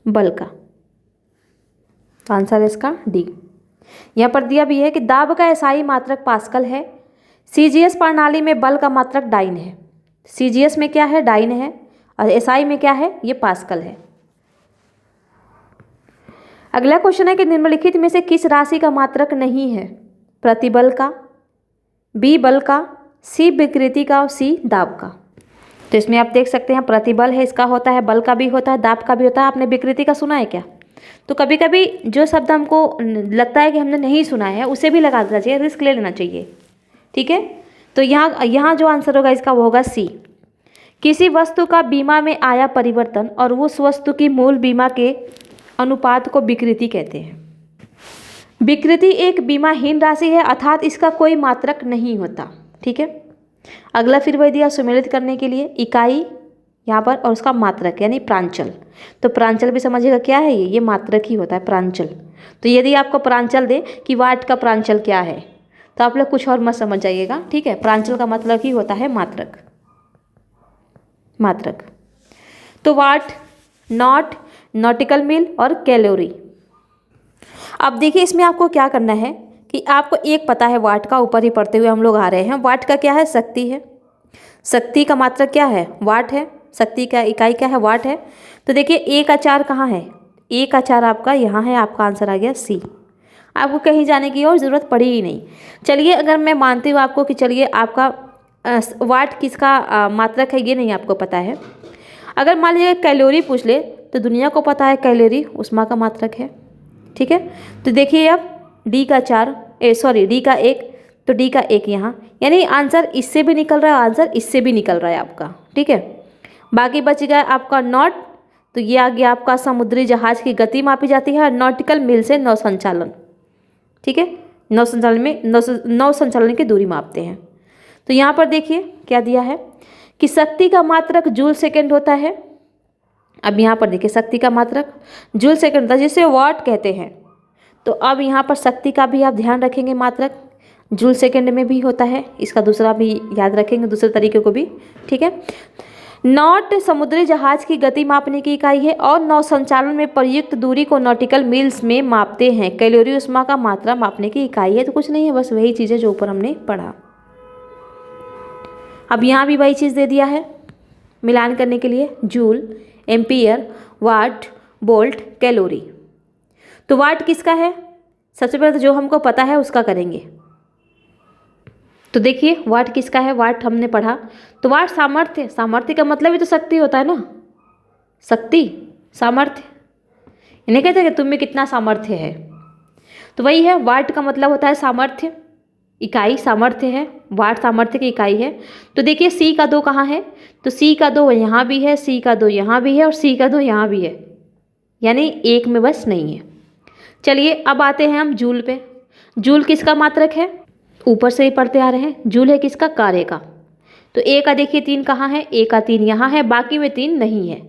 S1: बल का। आंसर है इसका डी। यहाँ पर दिया भी है कि दाब का एसआई मात्रक पास्कल है, सीजीएस प्रणाली में बल का मात्रक डाइन है। सीजीएस में क्या है, डाइन है, और एसआई में क्या है, ये पास्कल है। अगला क्वेश्चन है कि निम्नलिखित में से किस राशि का मात्रक नहीं है, प्रतिबल का, बी बल का, सी विकृति का और सी दाब का। तो इसमें आप देख सकते हैं प्रतिबल है, इसका होता है, बल का भी होता है, दाब का भी होता है। आपने विकृति का सुना है क्या? तो कभी कभी जो शब्द हमको लगता है कि हमने नहीं सुना है उसे भी लगा देना चाहिए, रिस्क ले लेना चाहिए। ठीक है। तो यहाँ जो आंसर होगा इसका वो होगा सी। किसी वस्तु का बीमा में आया परिवर्तन और उस वस्तु की मूल बीमा के अनुपात को विकृति कहते हैं। विकृति एक बीमाहीन राशि है, अर्थात इसका कोई मात्रक नहीं होता। ठीक है। अगला फिर वही दिया सुमेलित करने के लिए इकाई यहाँ पर और उसका मात्रक यानी प्रांचल। तो प्रांचल भी समझिएगा क्या है, ये मात्रक ही होता है प्रांचल। तो यदि आपको प्रांचल दे कि वाट का प्रांचल क्या है तो आप लोग कुछ और मत समझ जाइएगा। ठीक है। प्रांचल का मतलब ही होता है मात्रक, मात्रक। तो वाट, नॉट, नॉटिकल मील और कैलोरी। अब देखिए इसमें आपको क्या करना है कि आपको एक पता है वाट का, ऊपर ही पढ़ते हुए हम लोग आ रहे हैं। वाट का क्या है? शक्ति है। शक्ति का मात्रक क्या है? वाट है। शक्ति का इकाई क्या है? वाट है। तो देखिए ए का 4 कहाँ है? ए का 4 आपका यहाँ है, आपका आंसर आ गया सी। आपको कहीं जाने की और ज़रूरत पड़ी ही नहीं। चलिए, अगर मैं मानती हूँ आपको कि चलिए आपका वाट किसका मात्रक है ये नहीं आपको पता है। अगर मान लीजिए कैलोरी पूछ ले तो दुनिया को पता है कैलोरी ऊष्मा का मात्रक है। ठीक है, तो देखिए अब डी का 4 डी का 1, तो डी का 1 यहाँ, यानी आंसर इससे भी निकल रहा है, आंसर इससे भी निकल रहा है आपका। ठीक है, बाकी बच गया आपका नॉट, तो ये आ गया आपका समुद्री जहाज की गति मापी जाती है, नॉटिकल मील से नौ संचालन। ठीक है, नौ संचालन की दूरी मापते हैं। तो यहाँ पर देखिए क्या दिया है कि शक्ति का मात्रक जूल सेकेंड होता है। अब यहाँ पर देखिए शक्ति का मात्रक जूल सेकेंड होता है, जिसे वाट कहते हैं। तो अब यहाँ पर शक्ति का भी आप ध्यान रखेंगे, मात्रक जूल सेकेंड में भी होता है, इसका दूसरा भी याद रखेंगे, दूसरे तरीके को भी। ठीक है, नॉट समुद्री जहाज की गति मापने की इकाई है और नौ संचालन में प्रयुक्त दूरी को नॉटिकल मील्स में मापते हैं। कैलोरी ऊष्मा का मात्रा मापने की इकाई है। तो कुछ नहीं है, बस वही चीज़ें जो ऊपर हमने पढ़ा। अब यहाँ भी वही चीज़ दे दिया है मिलान करने के लिए, जूल, एम्पियर, वाट, वोल्ट, कैलोरी। तो वाट किसका है? सबसे पहले तो जो हमको पता है उसका करेंगे। तो देखिए वाट किसका है? वाट हमने पढ़ा, तो वाट सामर्थ्य। सामर्थ्य का मतलब ही तो शक्ति होता है ना, शक्ति, सामर्थ्य। इन्हें कहते हैं कि तुम में कितना सामर्थ्य है, तो वही है। वाट का मतलब होता है सामर्थ्य, इकाई सामर्थ्य है, वाट सामर्थ्य की इकाई है। तो देखिए सी का 2 कहाँ है? तो सी का 2 यहाँ भी है, सी का 2 यहाँ भी है और सी का 2 यहाँ भी है, यानी एक में बस नहीं है। चलिए अब आते हैं हम जूल पे। जूल किसका मात्रक है? ऊपर से ही पढ़ते आ रहे हैं। जूल है किसका? कार्य का। तो ए का देखिए 3 कहाँ है? ए का 3 यहाँ है, बाकी में 3 नहीं है,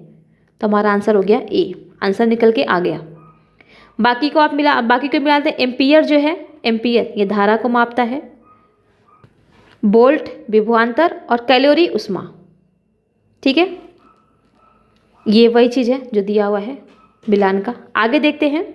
S1: तो हमारा आंसर हो गया ए। आंसर निकल के आ गया। बाकी को मिलाते हैं। एम्पियर जो है, एम्पियर ये धारा को मापता है, वोल्ट विभवांतर और कैलोरी ऊष्मा। ठीक है, ये वही चीज़ है जो दिया हुआ है मिलान का। आगे देखते हैं,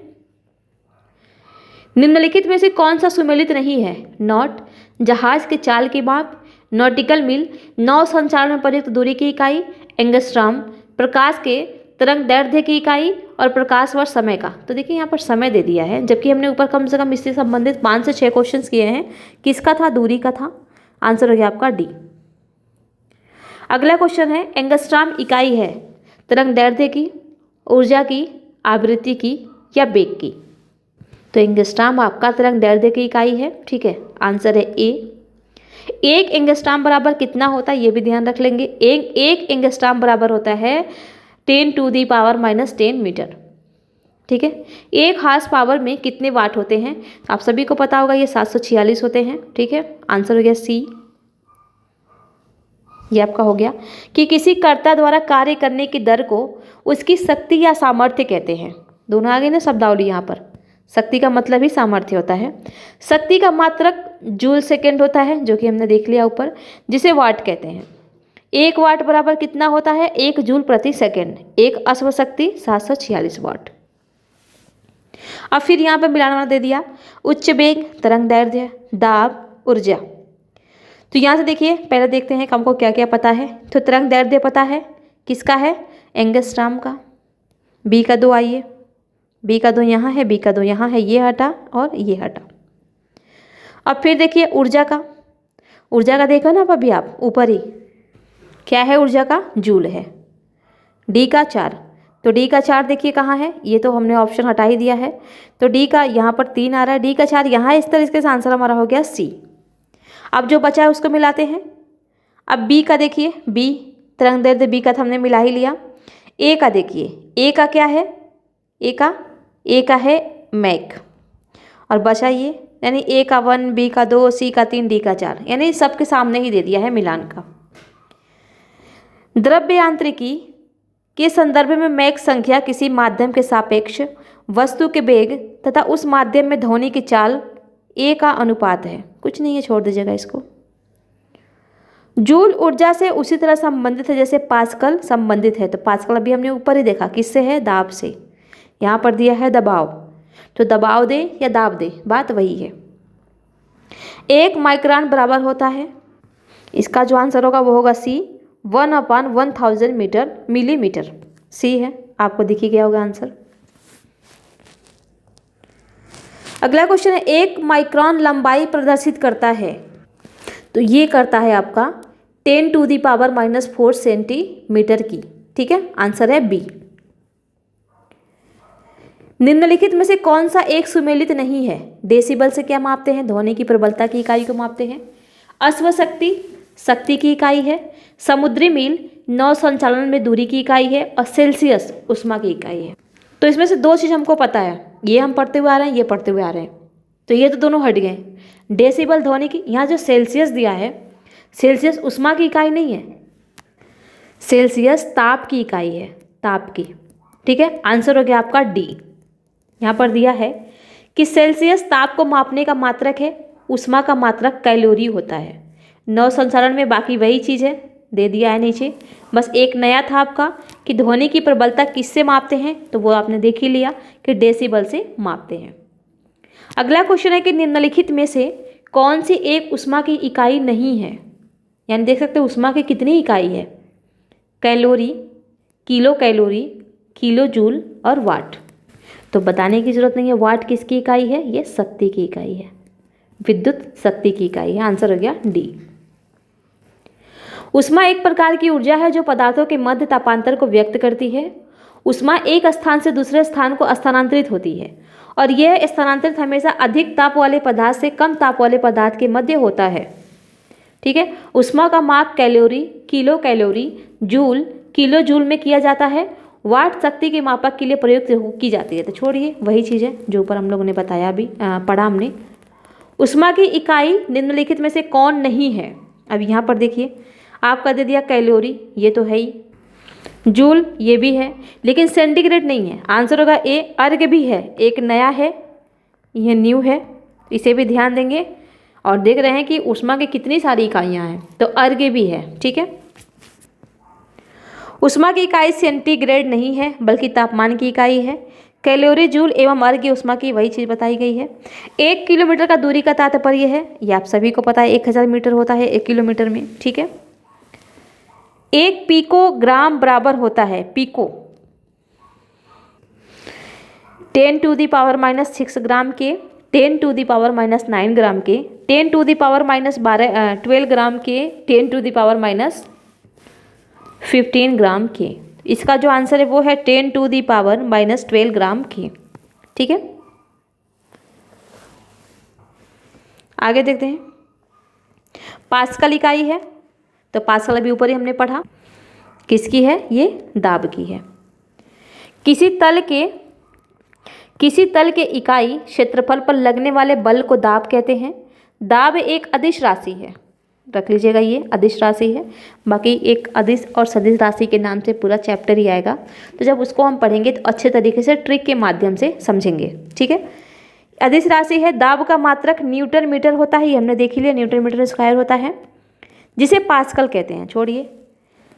S1: निम्नलिखित में से कौन सा सुमेलित नहीं है? नॉट, जहाज के चाल की माप, नॉटिकल मील, नौ संचालन में प्रयुक्त दूरी की इकाई, एंगस्ट्रॉम, प्रकाश के तरंग दैर्ध्य की इकाई और प्रकाश वर्ष समय का। तो देखिए यहाँ पर समय दे दिया है, जबकि हमने ऊपर कम से कम इससे संबंधित 5 से 6 क्वेश्चन किए हैं। किसका था? दूरी का था। आंसर हो गया आपका डी। अगला क्वेश्चन है, एंगस्ट्रॉम इकाई है तरंग दैर्ध्य की, ऊर्जा की, आवृत्ति की या वेग की? तो एंगस्ट्रॉम आपका तरंग दैर्ध्य की इकाई है। ठीक है, आंसर है ए। एक एंगस्ट्रॉम बराबर कितना होता है ये भी ध्यान रख लेंगे। एक एंगस्ट्रॉम बराबर होता है 10⁻⁻10 मीटर। ठीक है, 1 हार्स पावर में कितने वाट होते हैं? आप सभी को पता होगा ये 746 होते हैं। ठीक है, आंसर हो गया सी। ये आपका हो गया कि किसी कर्ता द्वारा कार्य करने की दर को उसकी शक्ति या सामर्थ्य कहते हैं। दोनों आ गए ना शब्दावली यहाँ पर। शक्ति का मतलब ही सामर्थ्य होता है। शक्ति का मात्रक जूल सेकेंड होता है, जो कि हमने देख लिया ऊपर, जिसे वाट कहते हैं। 1 वाट बराबर कितना होता है? 1 जूल प्रति सेकेंड। एक अश्व शक्ति 746 वाट। अब फिर यहाँ पर मिलाना दे दिया, उच्च वेग, तरंग दैर्ध्य, दाब, ऊर्जा। तो यहाँ से देखिए पहले देखते हैं हमको क्या क्या पता है। तो तरंग दैर्ध्य पता है, किसका है? एंगस्ट्रॉम का। बी का 2 आइए, बी का 2 यहाँ है, बी का 2 यहाँ है, ये हटा और ये हटा। अब फिर देखिए ऊर्जा का। ऊर्जा का देखो ना अभी आप ऊपर ही, क्या है ऊर्जा का? जूल है। डी का 4, तो डी का 4 देखिए कहाँ है? ये तो हमने ऑप्शन हटा ही दिया है, तो डी का यहाँ पर 3 आ रहा है, डी का 4 यहाँ है। इस तरह से आंसर हमारा हो गया सी। अब जो बचा है उसको मिलाते हैं। अब बी का देखिए, बी तरंग दैर्ध्य बी का तो हमने मिला ही लिया। ए का देखिए, ए का क्या है? ए का है मैक, और बचा ये, यानी ए का 1, बी का 2, सी का 3, डी का 4, यानी सबके सामने ही दे दिया है मिलान का। द्रव्य यांत्रिकी के संदर्भ में मैक संख्या किसी माध्यम के सापेक्ष वस्तु के वेग तथा उस माध्यम में ध्वनि की चाल ए का अनुपात है। कुछ नहीं है, छोड़ दीजिएगा इसको। जूल ऊर्जा से उसी तरह संबंधित है जैसे पास्कल संबंधित है। तो पास्कल अभी हमने ऊपर ही देखा, किससे है? दाब से। यहाँ पर दिया है दबाव, तो दबाव दे या दाब दे, बात वही है। 1 माइक्रोन बराबर होता है, इसका जो आंसर होगा वो होगा सी, 1/1000 मीटर मिलीमीटर। सी है, आपको दिख ही गया होगा आंसर। अगला क्वेश्चन है, 1 माइक्रोन लंबाई प्रदर्शित करता है, तो ये करता है आपका 10⁻⁻4 सेंटीमीटर की। ठीक है, आंसर है बी। निम्नलिखित में से कौन सा एक सुमेलित नहीं है? डेसिबल से क्या मापते हैं? ध्वनि की प्रबलता की इकाई को मापते हैं। अश्व शक्ति शक्ति की इकाई है। समुद्री मील नौ संचालन में दूरी की इकाई है। और सेल्सियस ऊष्मा की इकाई है। तो इसमें से दो चीज़ हमको पता है, ये हम पढ़ते हुए आ रहे हैं, ये पढ़ते हुए आ रहे हैं, तो ये तो दोनों हट गए। डेसिबल ध्वनि की, यहाँ जो सेल्सियस दिया है, सेल्सियस ऊष्मा की इकाई नहीं है, सेल्सियस ताप की इकाई है, ताप की। ठीक है, आंसर हो गया आपका डी। यहाँ पर दिया है कि सेल्सियस ताप को मापने का मात्रक है, ऊष्मा का मात्रक कैलोरी होता है। नौ संचालन में बाकी वही चीज़ है, दे दिया है नीचे। बस एक नया था आपका कि ध्वनि की प्रबलता किससे मापते हैं, तो वो आपने देख ही लिया कि डेसिबल से मापते हैं। अगला क्वेश्चन है कि निम्नलिखित में से कौन सी एक ऊष्मा की इकाई नहीं है? यानी देख सकते हैं ऊष्मा की कितनी इकाई है, calorie, kilo calorie, kilo joule और वाट। तो बताने की जरूरत नहीं है वाट किसकी इकाई है, ये शक्ति की इकाई है, विद्युत शक्ति की इकाई है। आंसर हो गया डी। ऊष्मा एक प्रकार की ऊर्जा है जो पदार्थों के मध्य तापांतर को व्यक्त करती है। ऊष्मा एक स्थान से दूसरे स्थान को स्थानांतरित होती है और यह स्थानांतरित हमेशा अधिक ताप वाले पदार्थ से कम ताप वाले पदार्थ के मध्य होता है। ठीक है, ऊष्मा का माप calorie, kilo calorie, joule, kilo joule में किया जाता है। वाट शक्ति के मापक के लिए प्रयुक्त की जाती है। तो छोड़िए, वही चीज़ है जो ऊपर हम लोगों ने बताया, अभी पढ़ा हमने। ऊष्मा की इकाई निम्नलिखित में से कौन नहीं है? अब यहाँ पर देखिए, आपका दे दिया कैलोरी, ये तो है ही, जूल ये भी है, लेकिन सेंटीग्रेड नहीं है। आंसर होगा ए। अर्ग भी है, एक नया है, यह न्यू है, इसे भी ध्यान देंगे। और देख रहे हैं कि ऊष्मा की कितनी सारी इकाइयाँ हैं, तो अर्ग भी है। ठीक है, ऊष्मा की इकाई सेंटीग्रेड नहीं है बल्कि तापमान की इकाई है। कैलोरी, जूल एवं अर्ग ऊष्मा की वही चीज़ बताई गई है। 1 किलोमीटर का दूरी का तात्पर्य है, ये आप सभी को पता है, 1000 मीटर होता है 1 किलोमीटर में। ठीक है, 1 पिकोग्राम बराबर होता है, पिको 10⁻⁻6 ग्राम के, 10⁻⁻9 ग्राम के, 10⁻⁻12 ग्राम के, 10⁻15 ग्राम के। इसका जो आंसर है वो है 10⁻12 ग्राम के। ठीक है, आगे देखते हैं। पास्कल इकाई है, तो पास्कल अभी ऊपर ही हमने पढ़ा, किसकी है, ये दाब की है। किसी तल के इकाई क्षेत्रफल पर लगने वाले बल को दाब कहते हैं। दाब एक अदिश राशि है, रख लीजिएगा, ये अदिश राशि है। बाकी एक अदिश और सदिश राशि के नाम से पूरा चैप्टर ही आएगा, तो जब उसको हम पढ़ेंगे तो अच्छे तरीके से ट्रिक के माध्यम से समझेंगे। ठीक है, अदिश राशि है। दाब का मात्रक न्यूटन मीटर होता है, ये हमने देख ही लिया, न्यूटन मीटर स्क्वायर होता है, जिसे पास्कल कहते हैं। छोड़िए,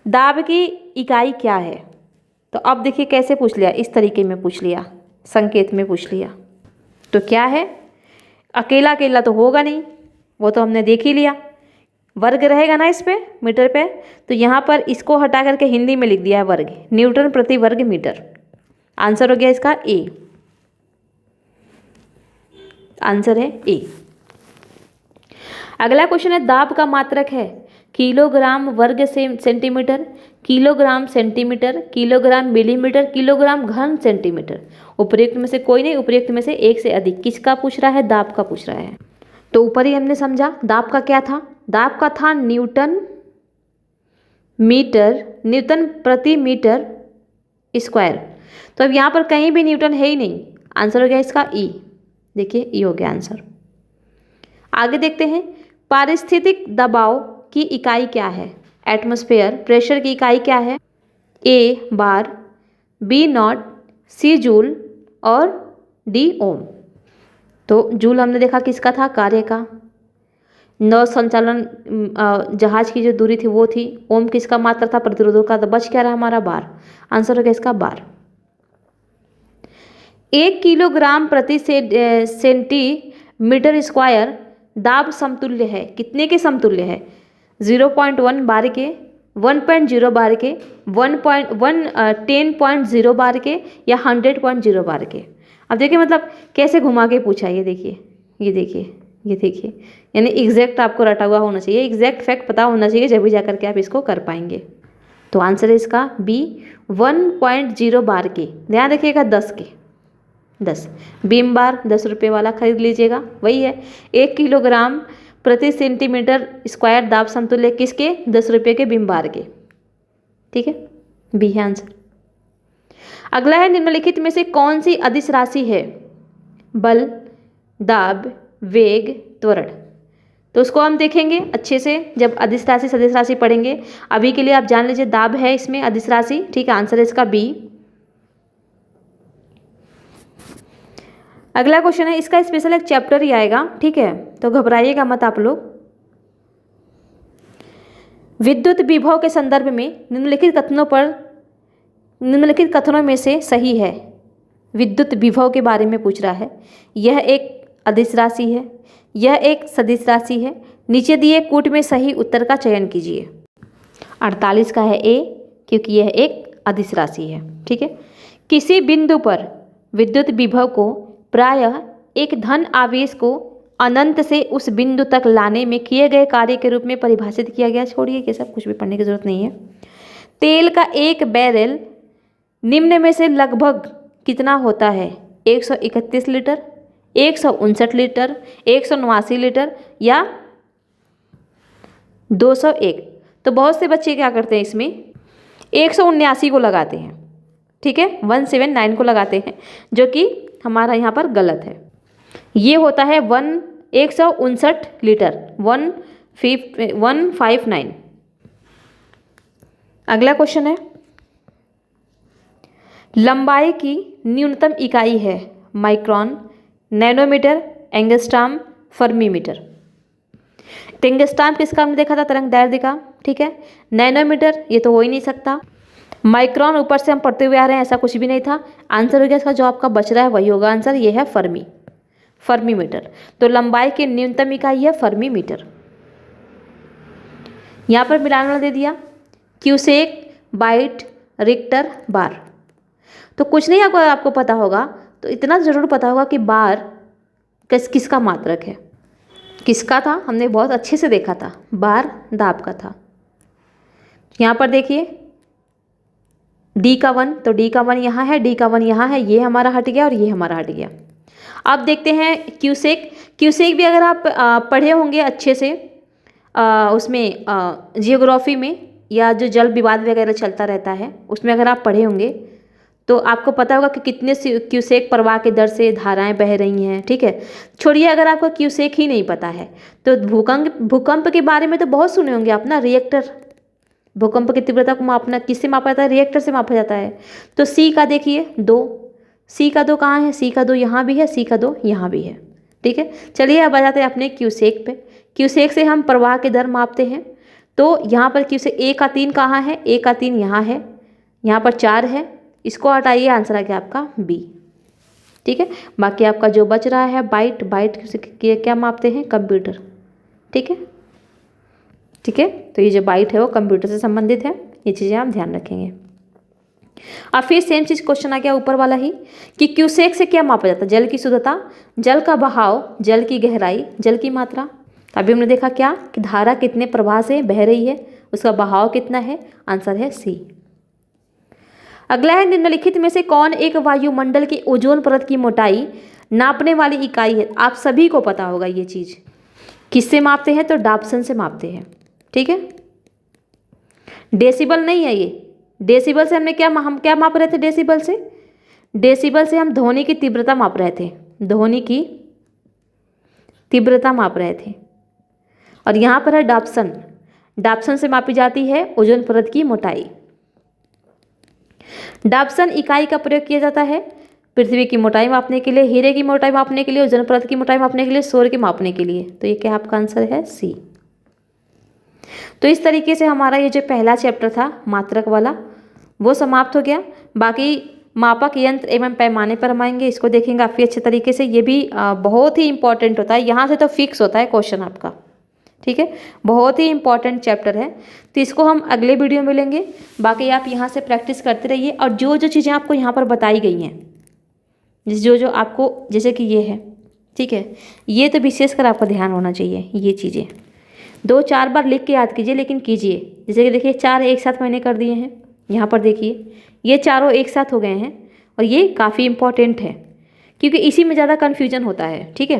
S1: दाब की इकाई क्या है, तो अब देखिए कैसे पूछ लिया, इस तरीके में पूछ लिया, संकेत में पूछ लिया। तो क्या है, अकेला अकेला तो होगा नहीं, वो तो हमने देख ही लिया, वर्ग रहेगा ना इस पे, मीटर पे, तो यहाँ पर इसको हटा करके हिंदी में लिख दिया है वर्ग, न्यूटन प्रति वर्ग मीटर। आंसर हो गया इसका ए, आंसर है ए। अगला क्वेश्चन है, दाब का मात्रक है किलोग्राम वर्ग centimetre, kilogram centimetre, kilogram millimetre, kilogram घन सेंटीमीटर। उपयुक्त में से कोई नहीं, उपयुक्त में से एक से अधिक। किसका पूछ रहा है, दाब का पूछ रहा है। तो ऊपर ही हमने समझा दाब का क्या था, दाब का था न्यूटन मीटर, न्यूटन प्रति मीटर स्क्वायर। तो अब यहाँ पर कहीं भी न्यूटन है ही नहीं, आंसर हो गया इसका ई। देखिए, ई हो गया आंसर। आगे देखते हैं, पारिस्थितिक दबाव की इकाई क्या है, एटमॉस्फेयर। प्रेशर की इकाई क्या है, ए बार, बी नॉट, सी जूल और डी ओम। तो जूल हमने देखा किसका था, कार्य का। नौ संचालन जहाज की जो दूरी थी वो थी। ओम किसका मात्रा था, प्रतिरोधों का। तो बच क्या रहा हमारा, बार। आंसर हो गया इसका बार। 1 किलोग्राम प्रति सेंटीमीटर स्क्वायर दाब समतुल्य है, कितने के समतुल्य है? 0.1 बार के, 1.0 बार के, 10.0 बार के या 100.0 बार के। अब देखिए मतलब कैसे घुमा के पूछा, ये देखिए, ये देखिए, ये देखिए, यानी एग्जैक्ट आपको रटा हुआ होना चाहिए, एग्जैक्ट फैक्ट पता होना चाहिए, जब भी जा करके आप इसको कर पाएंगे। तो आंसर है इसका बी 1.0 बार के। ध्यान रखिएगा 10 के, 10 बीम बार 10 रुपये वाला खरीद लीजिएगा, वही है। 1 किलोग्राम प्रति सेंटीमीटर स्क्वायर दाब समतुल्य किसके? 10 रुपये के बीम बार के। ठीक है, बी है आंसर। अगला है निम्नलिखित में से कौन सी अदिश राशि है? बल, दाब, वेग, त्वरण। तो उसको हम देखेंगे अच्छे से जब अदिश राशि सदिश राशि पढ़ेंगे। अभी के लिए आप जान लीजिए दाब है इसमें अदिश राशि। ठीक है, आंसर है इसका बी। अगला क्वेश्चन है, इसका स्पेशल एक चैप्टर ही आएगा, ठीक है, तो घबराइएगा मत आप लोग। विद्युत विभव के संदर्भ में निम्नलिखित कथनों में से सही है। विद्युत विभव के बारे में पूछ रहा है। यह एक अदिश राशि है, यह एक सदिश राशि है। नीचे दिए कूट में सही उत्तर का चयन कीजिए। 48 का है ए, क्योंकि यह एक अदिश राशि है। ठीक है, किसी बिंदु पर विद्युत विभव को प्रायः एक धन आवेश को अनंत से उस बिंदु तक लाने में किए गए कार्य के रूप में परिभाषित किया गया। छोड़िए ये सब कुछ भी पढ़ने की जरूरत नहीं है। तेल का एक बैरल निम्न में से लगभग कितना होता है? 131 लीटर, 159 लीटर, 189 लीटर या 201। तो बहुत से बच्चे क्या करते हैं, इसमें 179 को लगाते हैं। ठीक है, 179 को लगाते हैं, जो कि हमारा यहाँ पर गलत है। ये होता है 159 लीटर, 159। अगला क्वेश्चन है, लंबाई की न्यूनतम इकाई है micron, nanometre, angstrom, fermimetre. Angstrom किसका हमने देखा था? तरंग दैर्ध्य का। ठीक है, नैनोमीटर ये तो हो ही नहीं सकता। माइक्रोन ऊपर से हम पढ़ते हुए आ रहे हैं, ऐसा कुछ भी नहीं था। आंसर हो गया इसका, जो आपका बच रहा है वही होगा आंसर। ये है फर्मीमीटर। तो लंबाई की न्यूनतम इकाई है फर्मीमीटर। यहाँ पर मिलान वाला दे दिया, क्यूसेक, बाइट, रिक्टर, बार। तो कुछ नहीं आपको पता होगा, तो इतना ज़रूर पता होगा कि बार किसका मात्रक है। किसका था? हमने बहुत अच्छे से देखा था, बार दाब का था। यहाँ पर देखिए डी का 1, तो डी का 1 यहाँ है, डी का 1 यहाँ है, ये हमारा हट गया और ये हमारा हट गया। अब देखते हैं क्यूसेक। क्यूसेक भी अगर आप पढ़े होंगे अच्छे से उसमें जियोग्राफी में, या जो जल विवाद वगैरह चलता रहता है उसमें अगर आप पढ़े होंगे तो आपको पता होगा कि कितने क्यूसेक प्रवाह के दर से धाराएं बह रही हैं। ठीक है, छोड़िए अगर आपको क्यूसेक ही नहीं पता है तो भूकंप के बारे में तो बहुत सुने होंगे आप ना। रिएक्टर, भूकंप की तीव्रता को मापना किससे मापा जाता है? रिएक्टर से मापा जाता है। तो सी का देखिए 2, सी का 2 कहाँ है? सी का 2 यहाँ भी है, सी का 2 यहाँ भी है। ठीक है, चलिए अब आ जाते हैं अपने क्यूसेक पे। क्यूसेक से हम प्रवाह के दर मापते हैं। तो यहाँ पर क्यूसेक ए का 3 कहाँ है? ए का 3 यहाँ है, यहाँ पर 4 है, इसको हटाइए, आंसर आ गया आपका बी। ठीक है, बाकी आपका जो बच रहा है बाइट क्या मापते हैं? कंप्यूटर। ठीक है, ठीक है, तो ये जो बाइट है वो कंप्यूटर से संबंधित है, ये चीज़ें आप ध्यान रखेंगे। अब फिर सेम चीज़ क्वेश्चन आ गया ऊपर वाला ही, कि क्यूसेक से क्या मापा जाता है? जल की शुद्धता, जल का बहाव, जल की गहराई, जल की मात्रा। अभी हमने देखा क्या कि धारा कितने प्रवाह से बह रही है, उसका बहाव कितना है, आंसर है सी। अगला है, निम्नलिखित में से कौन एक वायुमंडल की ओजोन परत की मोटाई नापने वाली इकाई है? आप सभी को पता होगा ये चीज़। किससे मापते हैं? तो डाप्सन से मापते हैं। ठीक है, डेसिबल नहीं है ये। डेसिबल से हम क्या माप रहे थे? डेसिबल से हम ध्वनि की तीव्रता माप रहे थे, ध्वनि की तीव्रता माप रहे थे। और यहाँ पर है डाप्सन, डाप्सन से मापी जाती है ओजोन परत की मोटाई। डाप्सन इकाई का प्रयोग किया जाता है पृथ्वी की मोटाई मापने के लिए, हीरे की मोटाई मापने के लिए, ओजोन परत की मोटाई मापने के लिए, सौर के मापने के लिए। तो ये क्या आपका आंसर है? सी। तो इस तरीके से हमारा ये जो पहला चैप्टर था मात्रक वाला वो समाप्त हो गया। बाकी मापक यंत्र एवं पैमाने पर हम आएंगे, इसको देखेंगे काफ़ी अच्छे तरीके से। ये भी बहुत ही इंपॉर्टेंट होता है, यहाँ से तो फिक्स होता है क्वेश्चन आपका, ठीक है। बहुत ही इंपॉर्टेंट चैप्टर है, तो इसको हम अगले वीडियो में लेंगे। बाकी आप यहाँ से प्रैक्टिस करते रहिए, और जो जो चीज़ें आपको यहाँ पर बताई गई हैं, जो जो आपको, जैसे कि ये है, ठीक है, ये तो विशेषकर आपका ध्यान होना चाहिए। ये चीज़ें 2-4 बार लिख के याद कीजिए, लेकिन कीजिए। जैसे कि देखिए 4 एक साथ मैंने कर दिए हैं, यहाँ पर देखिए ये चारों एक साथ हो गए हैं, और ये काफ़ी इंपॉर्टेंट है क्योंकि इसी में ज़्यादा कन्फ्यूजन होता है, ठीक है।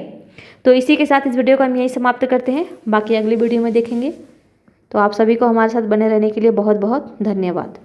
S1: तो इसी के साथ इस वीडियो को हम यहीं समाप्त करते हैं, बाकी अगली वीडियो में देखेंगे। तो आप सभी को हमारे साथ बने रहने के लिए बहुत बहुत धन्यवाद।